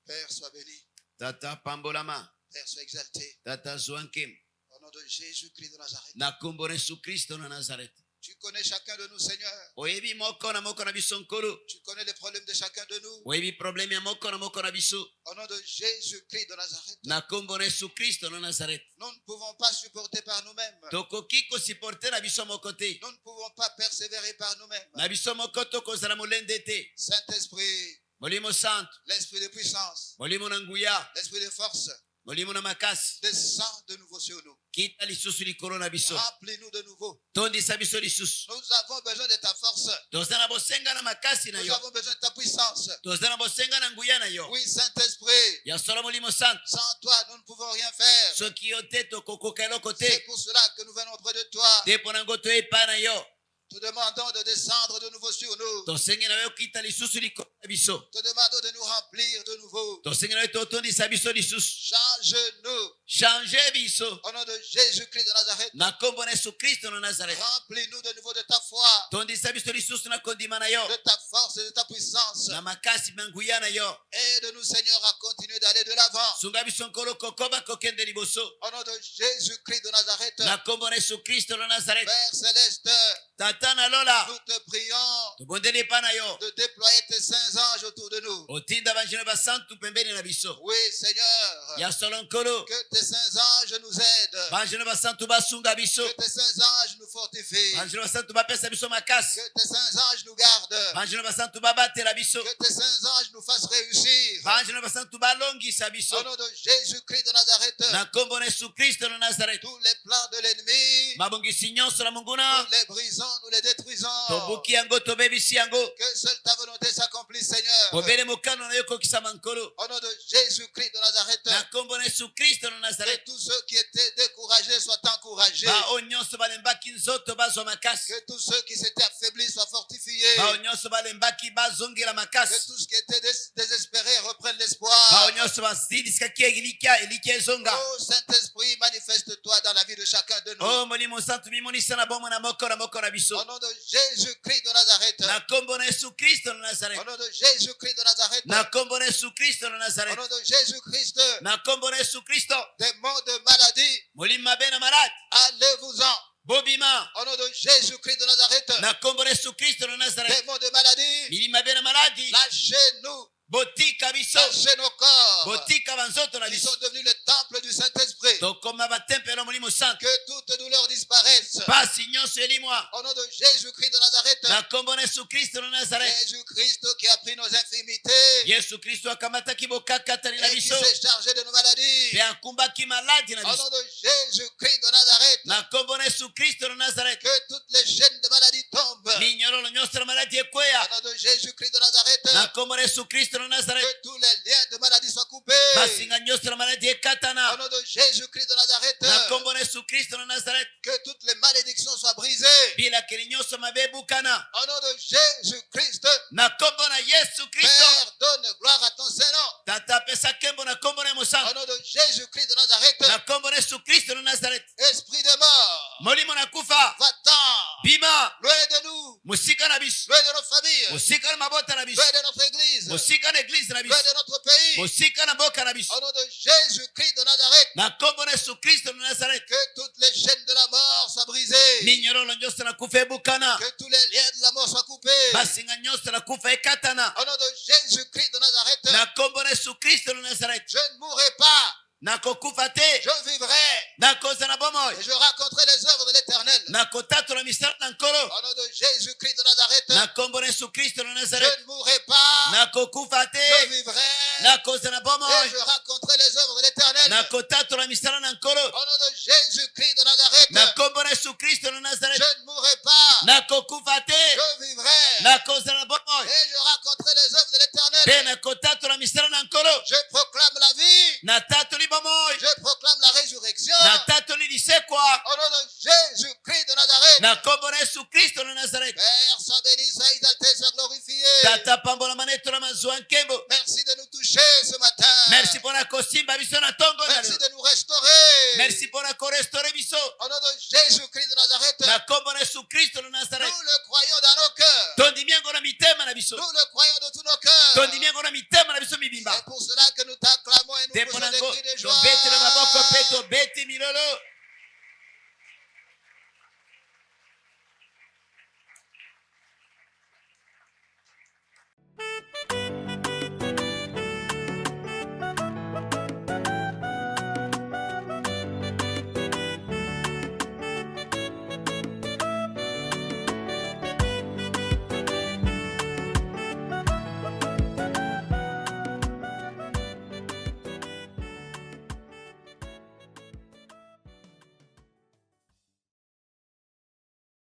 Père, sois béni. Tata pambolama. Père, sois exalté. Tata zwa nkema Au nom de Jésus-Christ de Nazareth. na kombo na yesu kristo na nazareti. Tu connais chacun de nous, Seigneur. oyebi moko na biso nkolo. Tu connais les problèmes de chacun de nous. oyebi probleme ya moko na biso. Au nom de Jésus-Christ de Nazareth. na kombo na yesu kristo na nazareti. Nous ne pouvons pas supporter par nous-mêmes. tokoki kosupporte na biso moko te. Nous ne pouvons pas persévérer par nous-mêmes. na biso moko tokozala molende te. Saint-Esprit, molimo santo, l'esprit de puissance, molimo na nguya, l'esprit de force, molimo na makasi, descend de nouveau sur nous. kita lisusu likolo na biso. Remplis-nous de nouveau. tondisa biso lisusu. Nous avons besoin de ta force. toza na bosenga na makasi na Nous yo. avons besoin de ta puissance. toza na bosenga na nguya na yo. Oui, Saint-Esprit, ya solo molimo santo. sans toi, nous ne pouvons rien faire. soki yo te tokokoka eloko C'est te. pour cela que nous venons auprès de toi. te mpo na ngo toye epai na yo. Te demandons de descendre de nouveau sur nous. tosengi na yo kita lisusu likolo na biso. Te demandons de nous remplir de nouveau. tosengi na yo totondisa biso lisusu. Change-nous. change biso Au nom de Jésus-Christ de Nazareth. na kombo na yesu kristo na nazareti. Remplis-nous de nouveau de ta foi, tondisa biso lisusu na kondima na yo. de ta force et de ta puissance. na makasi na nguya na yo. Aide-nous, Seigneur, à continuer d'aller de l'avant. sunga biso nkolo kokoba kokende liboso. Au nom de Jésus-Christ de Nazareth. na kombo na yesu kristo na nazareti. Père Céleste, tata na lola. nous te prions tobondeli epai na yo. de déployer tes saints anges autour de nous. otinda banjino basantu pembeni na biso. Oui, Seigneur, ya solo nkolo. que tes saints anges nous aident. banjino basantu basunga biso. Que tes saints anges nous fortifient. banjino basantu bapesa biso makasi. Que tes saints anges nous gardent. banjino basantu babatela biso. Que tes saints anges nous fassent réussir. banjino basantu balongisa biso. Au nom de Jésus-Christ de Nazareth, na kombo na yesu kristo na nazareti. tous les plans de l'ennemi, mabongisi nyonso na monguna. nous les brisons, nous les détruisons. tobuki yango tobebisi yango. Que seule ta volonté s'accomplisse, Seigneur. obele mokano na yo kokisama nkolo. Au nom de Jésus-Christ de Nazareth, na kombo na yesu kristo na que nazareti. tous ceux qui étaient découragés soient encouragés. bao nyonso balembaki nzoto bazwa makasi. Que tous ceux qui s'étaient affaiblis soient fortifiés. bao nyonso balembaki bazongela Que makasi. tous qui étaient désespérés reprennent l'espoir. bao nyonso bazidisikaki elikia ezonga. Oh Saint-Esprit, manifeste-toi dans la vie de chacun de nous. o molimo santu mimonisa na bomo na moko na biso. Au nom de Jésus-Christ de Nazareth. na kombo na yesu kristo na Au nazareti. nom de Jésus-Christ de Nazareth. na kombo na yesu kristo na Au nazareti. nom de Jésus-Christ. na kombo na yesu kristo. Des mots de maladie, molimo mabe na maladi. allez-vous-en. bobima Au nom de Jésus-Christ de Nazareth. na kombo na Yesu Kristo na Nazareth. Démons de maladie, Milima be na maladi lâchez-nous, botika biso, lâchez nos corps botika banzoto na qui biso, sont devenus le temple du Saint-Esprit. tokoma batempelo ya Molimo Santo. Que toute douleur disparaisse. Pasi nyonso elimwa Au nom de Jésus-Christ de Nazareth. na kombo na Yesu Kristo na Nazareth. Jésus-Christ qui a pris nos infirmités Yesu Kristo akamataki bokakatani na et qui biso s'est chargé de nos maladies. pe akumbaki maladi na Au biso nom de Jésus-Christ de Nazareth. na kombo na Yesu Kristo na Nazareth. Que toutes les chaînes de maladie tombent. Minyororo nyonso na maladi ekweya Au nom de Jésus-Christ de Nazareth. na kombo na Yesu Kristo na Nazareth. Que tous les liens de maladie soient coupés. Basinga nyonso na maladi Au ekatana nom de Jésus-Christ de Nazareth. na kombo na Yesu Kristo na Nazareth. Que toutes les malédictions soient brisées. Bilakeli nyonso mabe ebukana Au nom de Jésus-Christ. na kombo na Yesu Kristo. Père, donne gloire à ton Saint-Nom. Tata pesa kembo na kombo na Au Mosantu nom de Jésus-Christ de Nazareth. na kombo na Yesu Kristo na Nazareth. Esprit de mort. Molimo na kufa Va-t'en. bima Loin de nous. musika na biso, Loin de nos familles. musika na mabota na biso, Loin de notre église. musika na eglise na biso, Loin de notre pays. musika na boka na biso Au nom de Jésus-Christ de Nazareth. na kombo na Yesu Kristo na Nazareth. Que toutes les chaînes de la mort soient brisées. Minyororo nyonso na kufa ebukana, Que tous les liens de la mort soient coupés. basinga nyonso na kufa ekatana Au nom de Jésus-Christ de Nazareth. na kombo na Yesu Kristo na Nazareth. Je ne mourrai pas. Nakokufa te, Je vivrai. nakoza na bomoi, Et je raconterai les œuvres de l'Éternel. nakotatola misala na nkolo Au nom de Jésus-Christ de Nazareth. na kombo na Yesu Kristo na Je Nazareth. ne mourrai pas. Nakokufa Je te, vivrai. nakoza na Et bomoi, je raconterai les œuvres de l'Éternel. nakotatola misala na nkolo Au nom de Jésus-Christ de Nazareth. na kombo na Yesu Kristo na Nazareth. Je ne mourrai pas. Nakokufa te, Je vivrai. nakoza na bomoi, Et je raconterai les œuvres de pe l'Éternel. nakotatola misala na nkolo, Je proclame la vie. natatoli bomoi, Je proclame la résurrection. natatoli lisekwa Au nom de Jésus-Christ de Nazareth. na kombo na Yesu Kristo na Nazareth. Père, sois béni, sois exalté, sois glorifié. Tata pambola maneto na mazwa nkembo. Merci de nous toucher ce matin. Merci mpona kosimba biso na ntongo na Merci lelo. de nous restaurer. Merci mpona korestore biso Au nom de Jésus-Christ de Nazareth. na kombo na Yesu Kristo na Nazareth. Nous le croyons dans nos cœurs. Tondimi yango na mitema na biso, Nous le